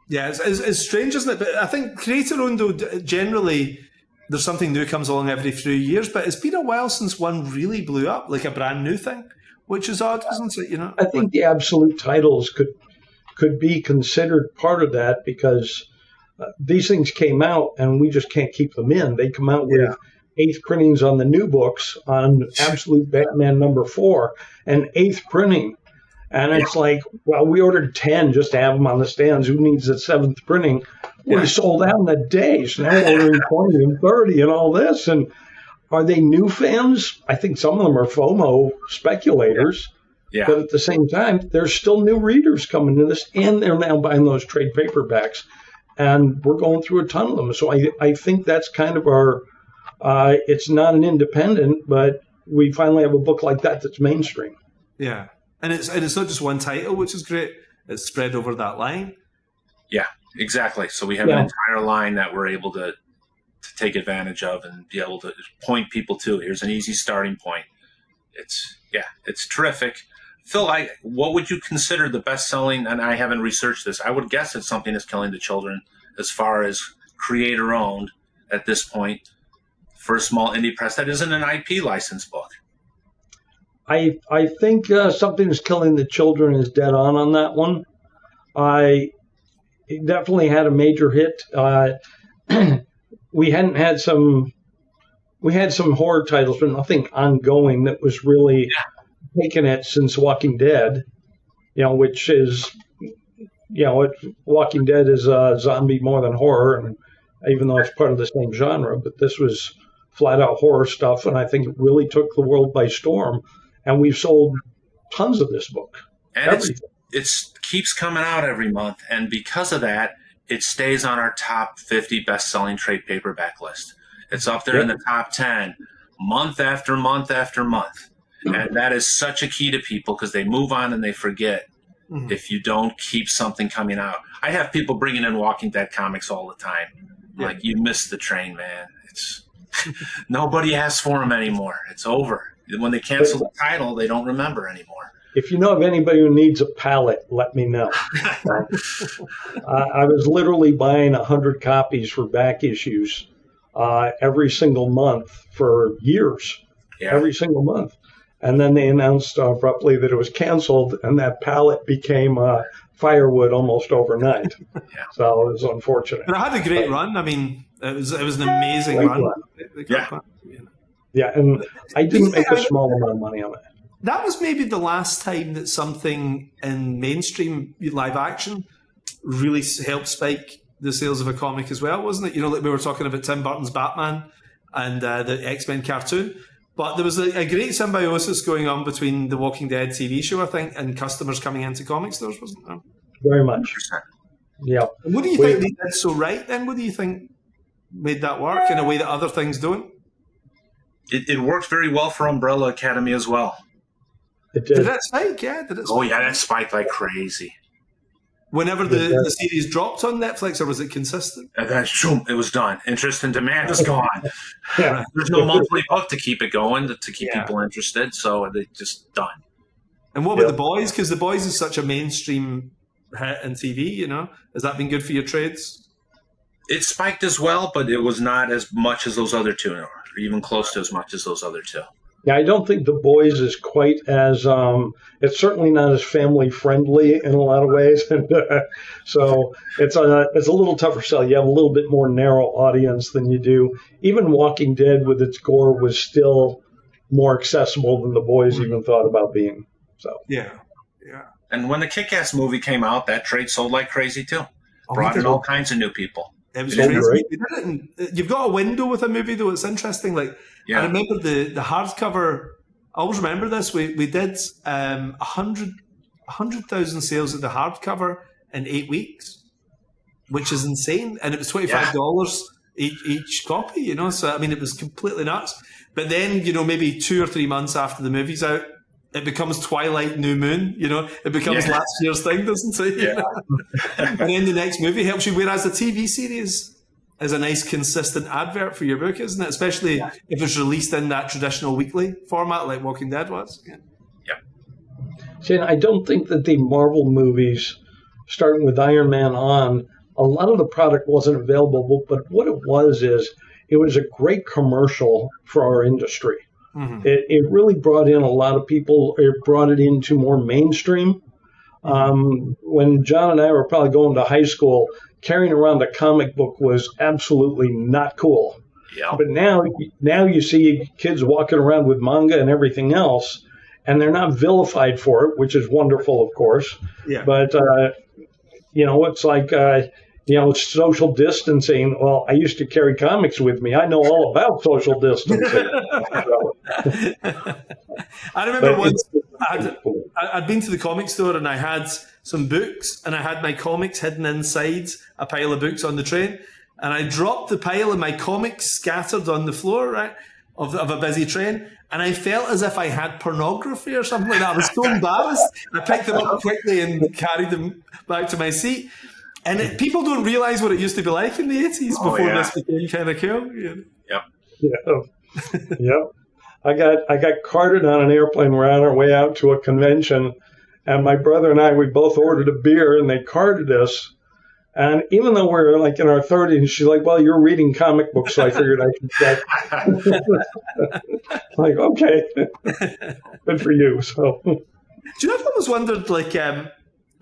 Yeah, it's strange, isn't it? But I think creator-owned, though, generally, there's something new comes along every few years, but it's been a while since one really blew up, like a brand new thing, which is odd, isn't it? You know, I think the absolute titles could be considered part of that because these things came out and we just can't keep them in. They come out with 8th printings on the new books on Absolute Batman #4 and 8th printing. And it's like, well, we ordered 10 just to have them on the stands. Who needs a 7th printing? We sold out in a day. So now we're ordering 20 and 30 and all this. And are they new fans? I think some of them are FOMO speculators. Yeah. But at the same time, there's still new readers coming to this, and they're now buying those trade paperbacks. And we're going through a ton of them. So I think that's kind of our, it's not an independent, but we finally have a book like that that's mainstream. Yeah. And it's not just one title, which is great. It's spread over that line. Yeah, exactly. So we have an entire line that we're able to take advantage of and be able to point people to. Here's an easy starting point. It's terrific. Phil, what would you consider the best-selling, and I haven't researched this, I would guess it's something that's killing the children as far as creator-owned at this point for a small indie press that isn't an IP licensed book. I think Something Is Killing the Children is dead on that one. It definitely had a major hit. We had some horror titles, but nothing ongoing that was really taken it since Walking Dead, which is, Walking Dead is a zombie more than horror, and even though it's part of the same genre, but this was flat out horror stuff, and I think it really took the world by storm. And we've sold tons of this book. And it keeps coming out every month, and because of that, it stays on our top 50 best-selling trade paperback list. It's up there in the top 10, month after month after month. And that is such a key to people because they move on and they forget if you don't keep something coming out. I have people bringing in Walking Dead comics all the time. Like, you missed the train, man. It's nobody asks for them anymore. It's over. When they cancel the title, they don't remember anymore. If you know of anybody who needs a pallet, let me know. I was literally buying 100 copies for back issues every single month for years, every single month. And then they announced abruptly that it was canceled, and that pallet became firewood almost overnight. So it was unfortunate. But it had a great run. I mean, it was an amazing run. Yeah, and I didn't make a small amount of money on it. That was maybe the last time that something in mainstream live action really helped spike the sales of a comic as well, wasn't it? Like we were talking about Tim Burton's Batman and the X-Men cartoon. But there was a great symbiosis going on between the Walking Dead TV show, I think, and customers coming into comic stores, wasn't there? Very much. Yeah. And what do you think they did so right then? What do you think made that work in a way that other things don't? It worked very well for Umbrella Academy as well. It did. Did that spike? Yeah. Oh, yeah, that spiked like crazy. Whenever the series dropped on Netflix, or was it consistent? And then, shoom, it was done. Interest and demand is gone. There's no monthly book to keep it going, to keep people interested, so they just done. And what about The Boys? Because The Boys is such a mainstream hit in TV, Has that been good for your trades? It spiked as well, but it was not as much as those other two, or even close to as much as those other two. Yeah, I don't think The Boys is quite as, it's certainly not as family friendly in a lot of ways. And so it's a little tougher sell. You have a little bit more narrow audience than you do. Even Walking Dead with its gore was still more accessible than The Boys even thought about being. So Yeah. And when the Kick-Ass movie came out, that trade sold like crazy too. Brought in all kinds of new people. It was crazy. You've got a window with a movie, though. It's interesting. I remember the hardcover. I always remember this. We did 100,000 sales of the hardcover in 8 weeks, which is insane. And it was $25 each copy. So I mean, it was completely nuts. But then maybe 2 or 3 months after the movie's out, it becomes Twilight New Moon, it becomes last year's thing, doesn't it? And then the next movie helps you, whereas the TV series is a nice consistent advert for your book, isn't it? Especially if it's released in that traditional weekly format like Walking Dead was. See, I don't think that the Marvel movies, starting with Iron Man on, a lot of the product wasn't available, but what it was a great commercial for our industry. Mm-hmm. It really brought in a lot of people. It brought it into more mainstream. When John and I were probably going to high school, carrying around a comic book was absolutely not cool. Yeah. But now you see kids walking around with manga and everything else, and they're not vilified for it, which is wonderful, of course. Yeah. But it's like it's social distancing. Well, I used to carry comics with me. I know all about social distancing. I remember once I'd been to the comic store and I had some books and I had my comics hidden inside a pile of books on the train, and I dropped the pile and my comics scattered on the floor, right, of a busy train, and I felt as if I had pornography or something like that. I was so embarrassed. I picked them up quickly and carried them back to my seat. And people don't realize what it used to be like in the 80s before this became kind of cool. Yep. Yep. I got carted on an airplane. We're on our way out to a convention, and my brother and I, we both ordered a beer, and they carded us. And even though we're like in our 30s, she's like, "Well, you're reading comic books, so I figured I could check." Like, okay, good for you. So, do you know? I've always wondered. Like, I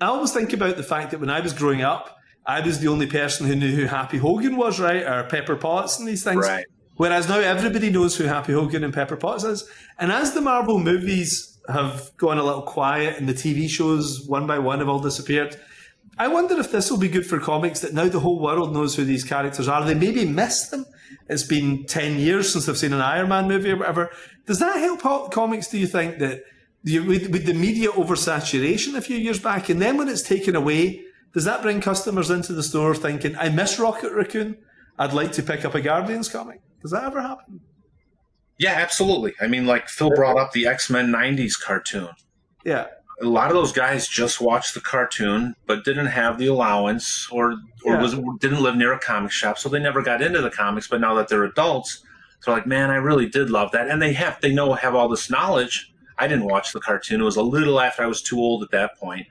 always think about the fact that when I was growing up, I was the only person who knew who Happy Hogan was, right, or Pepper Potts and these things. Right. Whereas now everybody knows who Happy Hogan and Pepper Potts is. And as the Marvel movies have gone a little quiet and the TV shows one by one have all disappeared, I wonder if this will be good for comics, that now the whole world knows who these characters are. They maybe missed them. It's been 10 years since they've seen an Iron Man movie or whatever. Does that help comics, do you think, that with the media oversaturation a few years back, and then when it's taken away, does that bring customers into the store thinking, I miss Rocket Raccoon, I'd like to pick up a Guardians comic? Does that ever happen? Yeah, absolutely. I mean, like Phil brought up the X-Men 90s cartoon. Yeah. A lot of those guys just watched the cartoon, but didn't have the allowance or didn't live near a comic shop, so they never got into the comics. But now that they're adults, they're like, man, I really did love that. And they have all this knowledge. I didn't watch the cartoon. It was a little after I was too old at that point.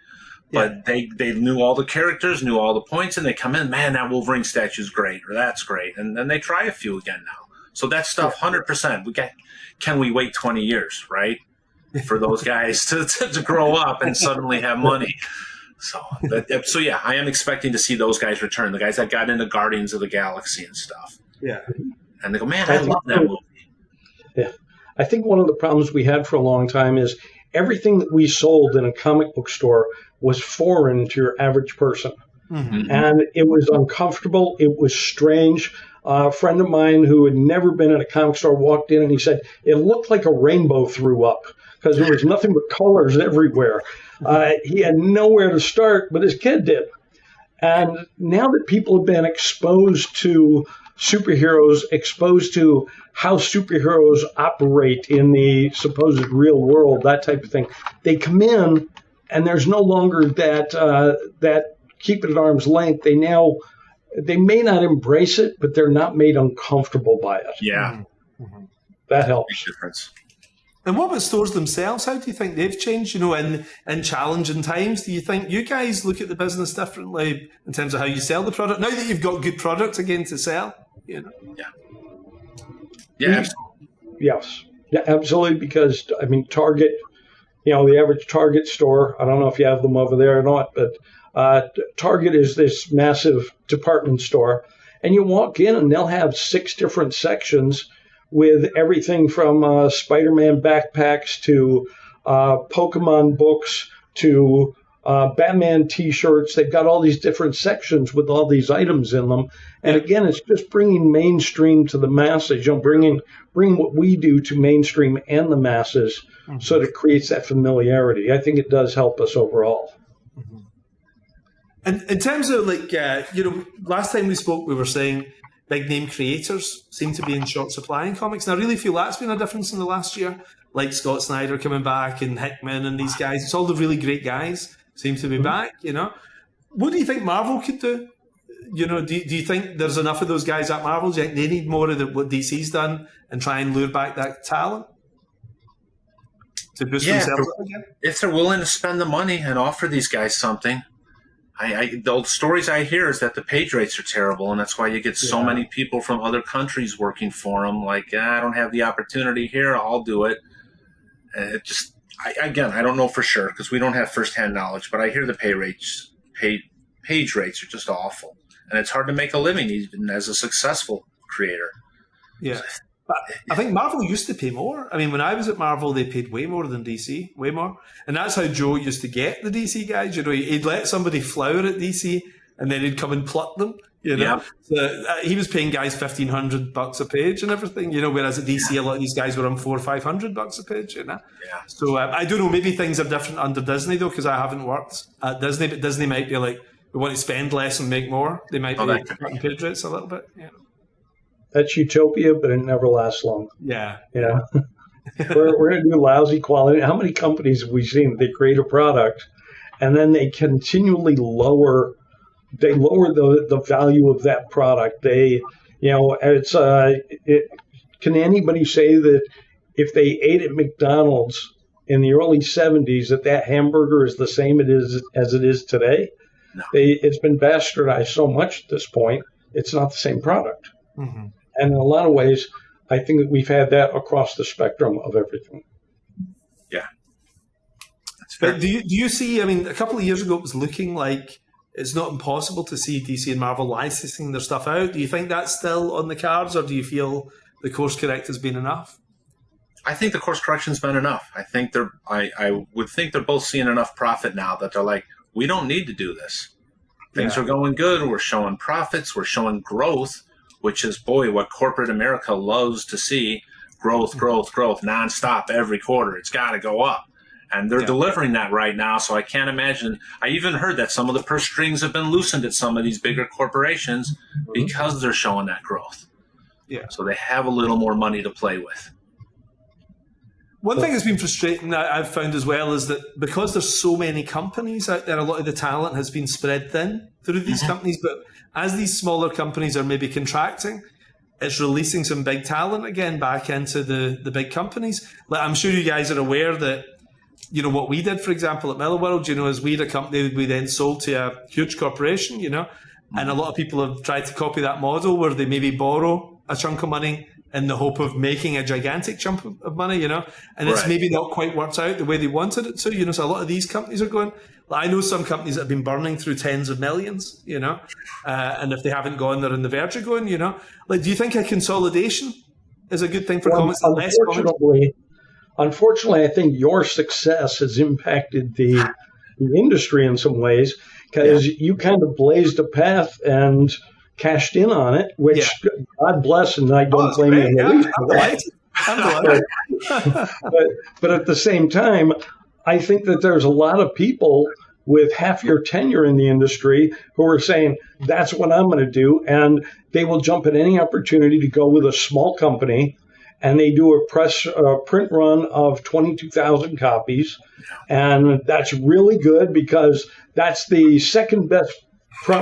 But they knew all the characters, knew all the points, and they come in, man, that Wolverine statue's great, or that's great. And then they try a few again now. So that stuff, 100%. Can we wait 20 years, right? For those guys to grow up and suddenly have money. So yeah, I am expecting to see those guys return. The guys that got into Guardians of the Galaxy and stuff. Yeah. And they go, man, I love that movie. Yeah. I think one of the problems we had for a long time is everything that we sold in a comic book store was foreign to your average person. Mm-hmm. And it was uncomfortable. It was strange. A friend of mine who had never been in a comic store walked in and he said, it looked like a rainbow threw up because there was nothing but colors everywhere. He had nowhere to start, but his kid did. And now that people have been exposed to superheroes, exposed to how superheroes operate in the supposed real world, that type of thing, they come in and there's no longer that keep it at arm's length. They may not embrace it, but they're not made uncomfortable by it. Yeah. Mm-hmm. That helps. Big difference. And what about stores themselves? How do you think they've changed, in challenging times? Do you think you guys look at the business differently in terms of how you sell the product? Now that you've got good product again to sell? Yeah. Yeah, absolutely. Yes. Yeah, absolutely. Because, Target, the average Target store, I don't know if you have them over there or not, but Target is this massive department store. And you walk in and they'll have 6 different sections with everything from Spider-Man backpacks to Pokemon books to Batman T-shirts. They've got all these different sections with all these items in them. And again, it's just bringing mainstream to the masses. Bring what we do to mainstream and the masses, so that it creates that familiarity. I think it does help us overall. Mm-hmm. And in terms of last time we spoke, we were saying big name creators seem to be in short supply in comics. And I really feel that's been a difference in the last year. Like Scott Snyder coming back and Hickman and these guys. It's all the really great guys seem to be back, What do you think Marvel could do? Do you think there's enough of those guys at Marvel? Do you think they need more of what DC's done and try and lure back that talent to boost themselves up again? If they're willing to spend the money and offer these guys something. The stories I hear is that the page rates are terrible, and that's why you get so many people from other countries working for them. Like, I don't have the opportunity here, I'll do it. And I don't know for sure because we don't have firsthand knowledge, but I hear the page rates are just awful, and it's hard to make a living even as a successful creator. Yeah. But I think Marvel used to pay more. When I was at Marvel, they paid way more than DC, way more. And that's how Joe used to get the DC guys. He'd let somebody flower at DC, and then he'd come and pluck them. Yeah. So, he was paying guys $1,500 a page and everything. Whereas at DC, a lot of these guys were on $400 or $500 a page. Yeah. So I don't know. Maybe things are different under Disney though, because I haven't worked at Disney. But Disney might be like, we want to spend less and make more. They might be cutting page rates a little bit. Yeah. That's utopia, but it never lasts long. Yeah. We're going to do lousy quality. How many companies have we seen? They create a product, and then they continually lower the value of that product. Can anybody say that if they ate at McDonald's in the early 70s, that hamburger is the same as it is today. No. It's been bastardized so much at this point, it's not the same product. Mm-hmm. And in a lot of ways, I think that we've had that across the spectrum of everything. Yeah. That's fair. But do you see, I mean, a couple of years ago, it was looking like it's not impossible to see DC and Marvel licensing their stuff out. Do you think that's still on the cards, or do you feel the course correct has been enough? I think the course correction's been enough. I would think they're both seeing enough profit now that they're like, we don't need to do this. Things are going good. We're showing profits. We're showing growth, which is, boy, what corporate America loves to see. Growth, nonstop every quarter. It's got to go up. And they're delivering that right now, so I can't imagine. I even heard that some of the purse strings have been loosened at some of these bigger corporations because they're showing that growth. Yeah. So they have a little more money to play with. One thing that's been frustrating that I've found as well is that because there's so many companies out there, a lot of the talent has been spread thin through these companies. But as these smaller companies are maybe contracting, it's releasing some big talent again back into the big companies. Like, I'm sure you guys are aware that, you know, what we did, for example, at Millar World, you know, is we had a company we then sold to a huge corporation, you know, and a lot of people have tried to copy that model where they maybe borrow a chunk of money in the hope of making a gigantic chunk of money, you know, and it's maybe not quite worked out the way they wanted it to, you know, so a lot of these companies are going, like, I know some companies that have been burning through tens of millions, you know, and if they haven't gone, they're on the verge of going, you know. Like, do you think a consolidation is a good thing for comics? Unfortunately, I think your success has impacted the industry in some ways, because you kind of blazed a path and cashed in on it, which God bless, and I don't blame you in the least for that. But at the same time, I think that there's a lot of people with half your tenure in the industry who are saying, that's what I'm going to do. And they will jump at any opportunity to go with a small company, and they do a print run of 22,000 copies. And that's really good because that's the second best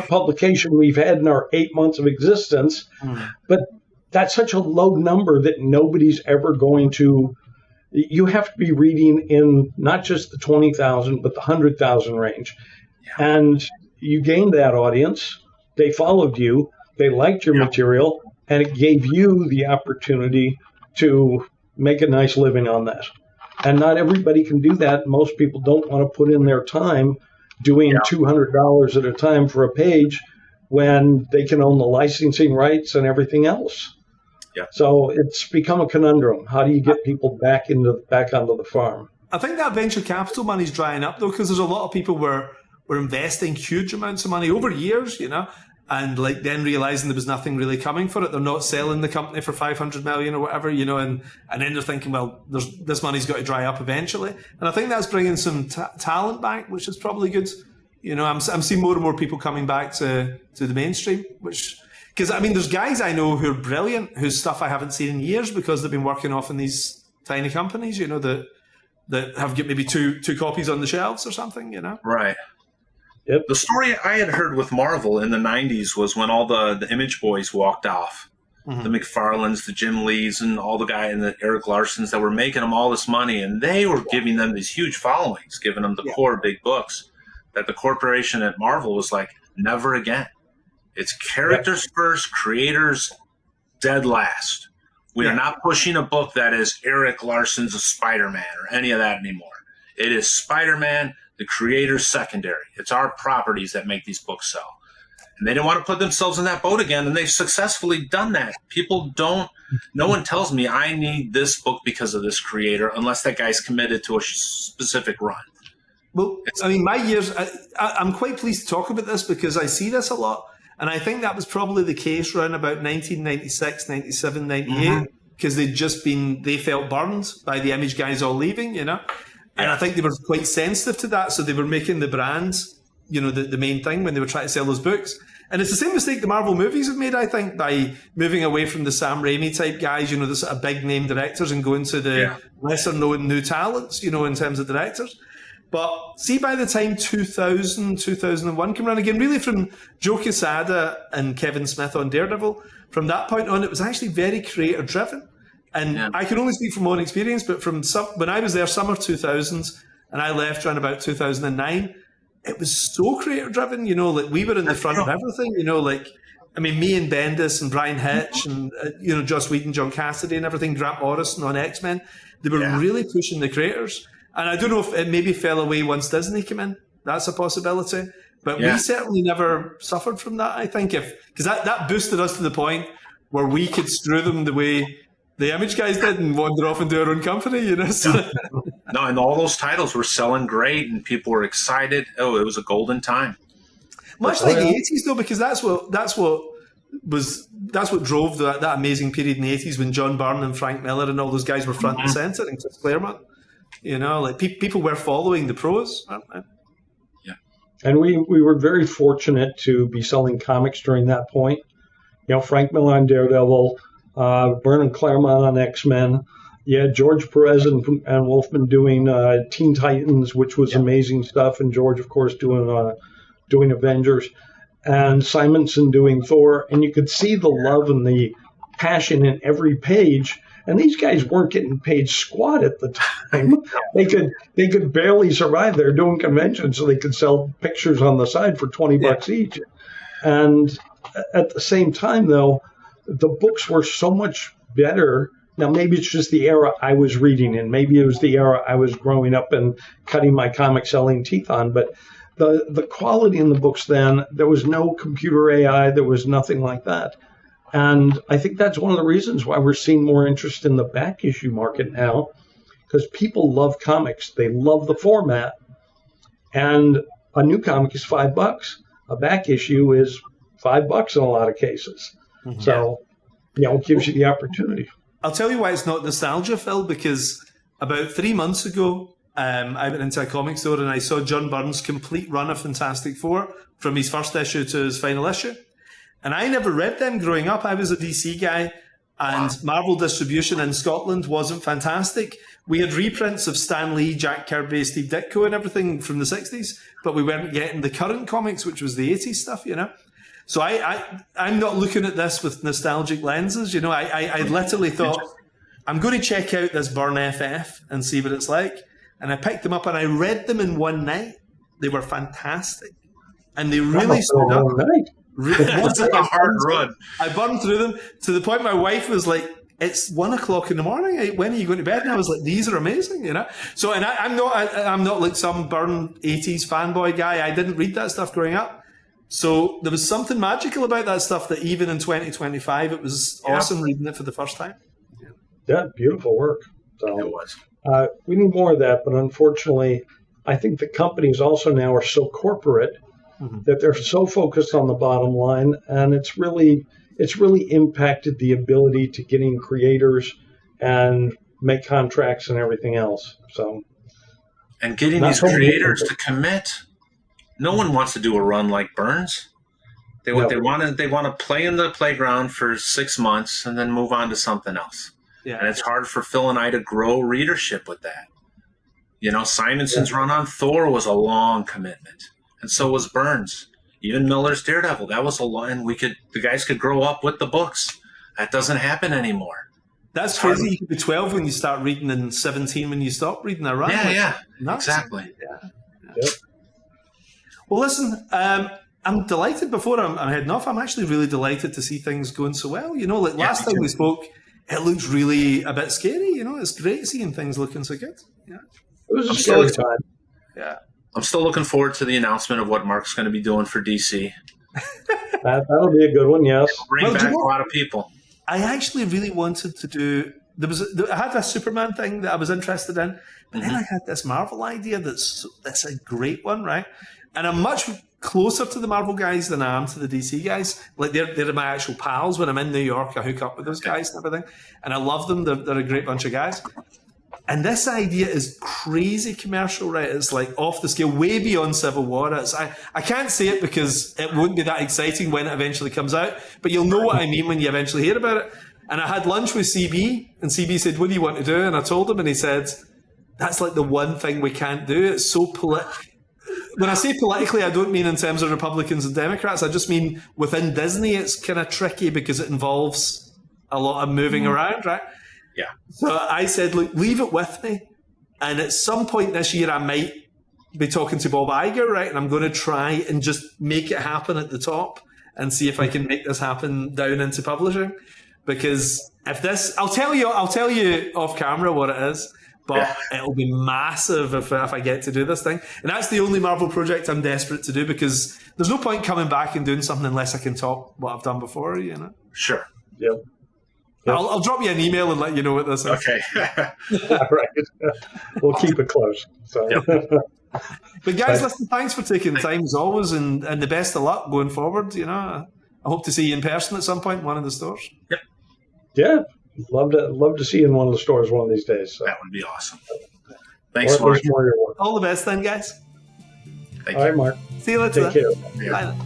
publication we've had in our 8 months of existence. But that's such a low number that nobody's ever going to. You have to be reading in not just the 20,000, but the 100,000 range. And you gained that audience. They followed you. They liked your material. And it gave you the opportunity to make a nice living on that. And not everybody can do that. Most people don't want to put in their time doing $200 at a time for a page when they can own the licensing rights and everything else. So it's become a conundrum. How do you get people back onto the farm? I think that venture capital money is drying up, though, because there's a lot of people were investing huge amounts of money over years, you know, and like then realizing there was nothing really coming for it. They're not selling the company for 500 million or whatever, you know, and then they're thinking, well, this money's got to dry up eventually. And I think that's bringing some talent back, which is probably good. You know, I'm seeing more and more people coming back to the mainstream, which, because I mean, there's guys I know who are brilliant, whose stuff I haven't seen in years because they've been working off in these tiny companies, you know, that have got maybe two copies on the shelves or something, you know. Right. Yep. The story I had heard with Marvel in the 90s was when all the Image Boys walked off. The McFarlanes, the Jim Lees, and all the guy and the Eric Larsons that were making them all this money, and they were giving them these huge followings, giving them the core big books, that the corporation at Marvel was like, never again. It's characters first, creators dead last. We are not pushing a book that is Eric Larson's a Spider-Man or any of that anymore. It is Spider-Man, the creator's secondary. It's our properties that make these books sell. And they didn't want to put themselves in that boat again, and they've successfully done that. No one tells me I need this book because of this creator unless that guy's committed to a specific run. Well, I mean, my years, I'm quite pleased to talk about this because I see this a lot. And I think that was probably the case around about 1996, 97, 98, because they felt burned by the Image guys all leaving, you know. And I think they were quite sensitive to that. So they were making the brands, you know, the main thing when they were trying to sell those books. And it's the same mistake the Marvel movies have made, I think, by moving away from the Sam Raimi type guys, you know, the sort of big name directors, and going to the lesser known new talents, you know, in terms of directors. But see, by the time 2000, 2001 came around again, really from Joe Quesada and Kevin Smith on Daredevil, from that point on, it was actually very creator driven. And I can only speak from my own experience, but when I was there, summer 2000s, and I left around about 2009, it was so creator driven, like we were in the front of everything, me and Bendis and Brian Hitch and, Joss Whedon, John Cassidy and everything, Grant Morrison on X-Men, they were really pushing the creators. And I don't know if it maybe fell away once Disney came in. That's a possibility. But we certainly never suffered from that, I think, because that boosted us to the point where we could screw them the way the Image guys did and wander off and do our own company, So. No, and all those titles were selling great and people were excited. Oh, it was a golden time. Much like the 80s, though, because that's what drove that amazing period in the 80s when John Byrne and Frank Miller and all those guys were front and center, and Chris Claremont. People were following the pros, weren't they? Yeah. And we were very fortunate to be selling comics during that point. Frank Miller on Daredevil, Byrne and Claremont on X-Men. Yeah, George Perez and Wolfman doing Teen Titans, which was amazing stuff, and George, of course, doing Avengers, and Simonson doing Thor, and you could see the love and the passion in every page. And these guys weren't getting paid squat at the time. They could barely survive. They're doing conventions, so they could sell pictures on the side for $20 each. And at the same time, though, the books were so much better. Now, maybe it's just the era I was reading in. Maybe it was the era I was growing up and cutting my comic selling teeth on. But the quality in the books then, there was no computer AI. There was nothing like that. And I think that's one of the reasons why we're seeing more interest in the back issue market now, because people love comics. They love the format. And a new comic is $5. A back issue is $5 in a lot of cases. Mm-hmm. So, it gives you the opportunity. I'll tell you why it's not nostalgia, Phil, because about 3 months ago, I went into a comic store and I saw John Byrne's complete run of Fantastic Four from his first issue to his final issue. And I never read them growing up. I was a DC guy, and Marvel distribution in Scotland wasn't fantastic. We had reprints of Stan Lee, Jack Kirby, Steve Ditko and everything from the 60s, but we weren't getting the current comics, which was the 80s stuff, So I'm not looking at this with nostalgic lenses. I literally thought, I'm going to check out this Byrne FF and see what it's like. And I picked them up and I read them in one night. They were fantastic. And they really stood up. It was a hard run. I burned through them to the point my wife was like, it's 1 o'clock in the morning. When are you going to bed? And I was like, these are amazing, So, and I'm not like some Byrne 80s fanboy guy. I didn't read that stuff growing up. So there was something magical about that stuff that even in 2025, it was awesome reading it for the first time. Yeah, beautiful work. So, it was. We need more of that, but unfortunately, I think the companies also now are so corporate that they're so focused on the bottom line, and it's really impacted the ability to get in creators and make contracts and everything else. So, and getting these creators to commit. No one wants to do a run like Byrne's. They want to play in the playground for 6 months and then move on to something else. Yeah. And it's hard for Phil and I to grow readership with that. Simonson's run on Thor was a long commitment, and so was Byrne's. Even Millar's Daredevil, that was a long. And the guys could grow up with the books. That doesn't happen anymore. That's crazy. You could be 12 when you start reading, and 17 when you stop reading. A run. Yeah, exactly. Yeah. Yep. Well, listen, I'm delighted. Before I'm heading off, I'm actually really delighted to see things going so well. Last time we spoke, it looked really a bit scary. It's great seeing things looking so good. Yeah, it was a scary time. Yeah, I'm still looking forward to the announcement of what Mark's going to be doing for DC. That'll be a good one. Yes, bring back a lot of people. I actually really wanted to do. I had a Superman thing that I was interested in, but then I had this Marvel idea that's a great one, right? And I'm much closer to the Marvel guys than I am to the DC guys. Like they're my actual pals. When I'm in New York, I hook up with those guys and everything. And I love them. They're a great bunch of guys. And this idea is crazy commercial, right? It's like off the scale, way beyond Civil War. I can't say it because it won't be that exciting when it eventually comes out, but you'll know what I mean when you eventually hear about it. And I had lunch with CB, and CB said, "What do you want to do?" And I told him, and he said, "That's like the one thing we can't do. It's so political." When I say politically, I don't mean in terms of Republicans and Democrats. I just mean within Disney, it's kind of tricky because it involves a lot of moving around, right? Yeah. So I said, look, leave it with me. And at some point this year, I might be talking to Bob Iger, right? And I'm going to try and just make it happen at the top and see if I can make this happen down into publishing. Because if this, I'll tell you off camera what it is, but it'll be massive if I get to do this thing. And that's the only Marvel project I'm desperate to do, because there's no point coming back and doing something unless I can top what I've done before, you know? Sure. Yep. I'll drop you an email and let you know what this is. Okay. Right. We'll keep it close. So. But guys, listen, thanks for taking the time as always, and the best of luck going forward. You know, I hope to see you in person at some point in one of the stores. Yep. Yeah. Love to see you in one of the stores one of these days. So. That would be awesome. Thanks, Mark. All the best then, guys. Thank All right, Mark. See you later. Take care. Bye.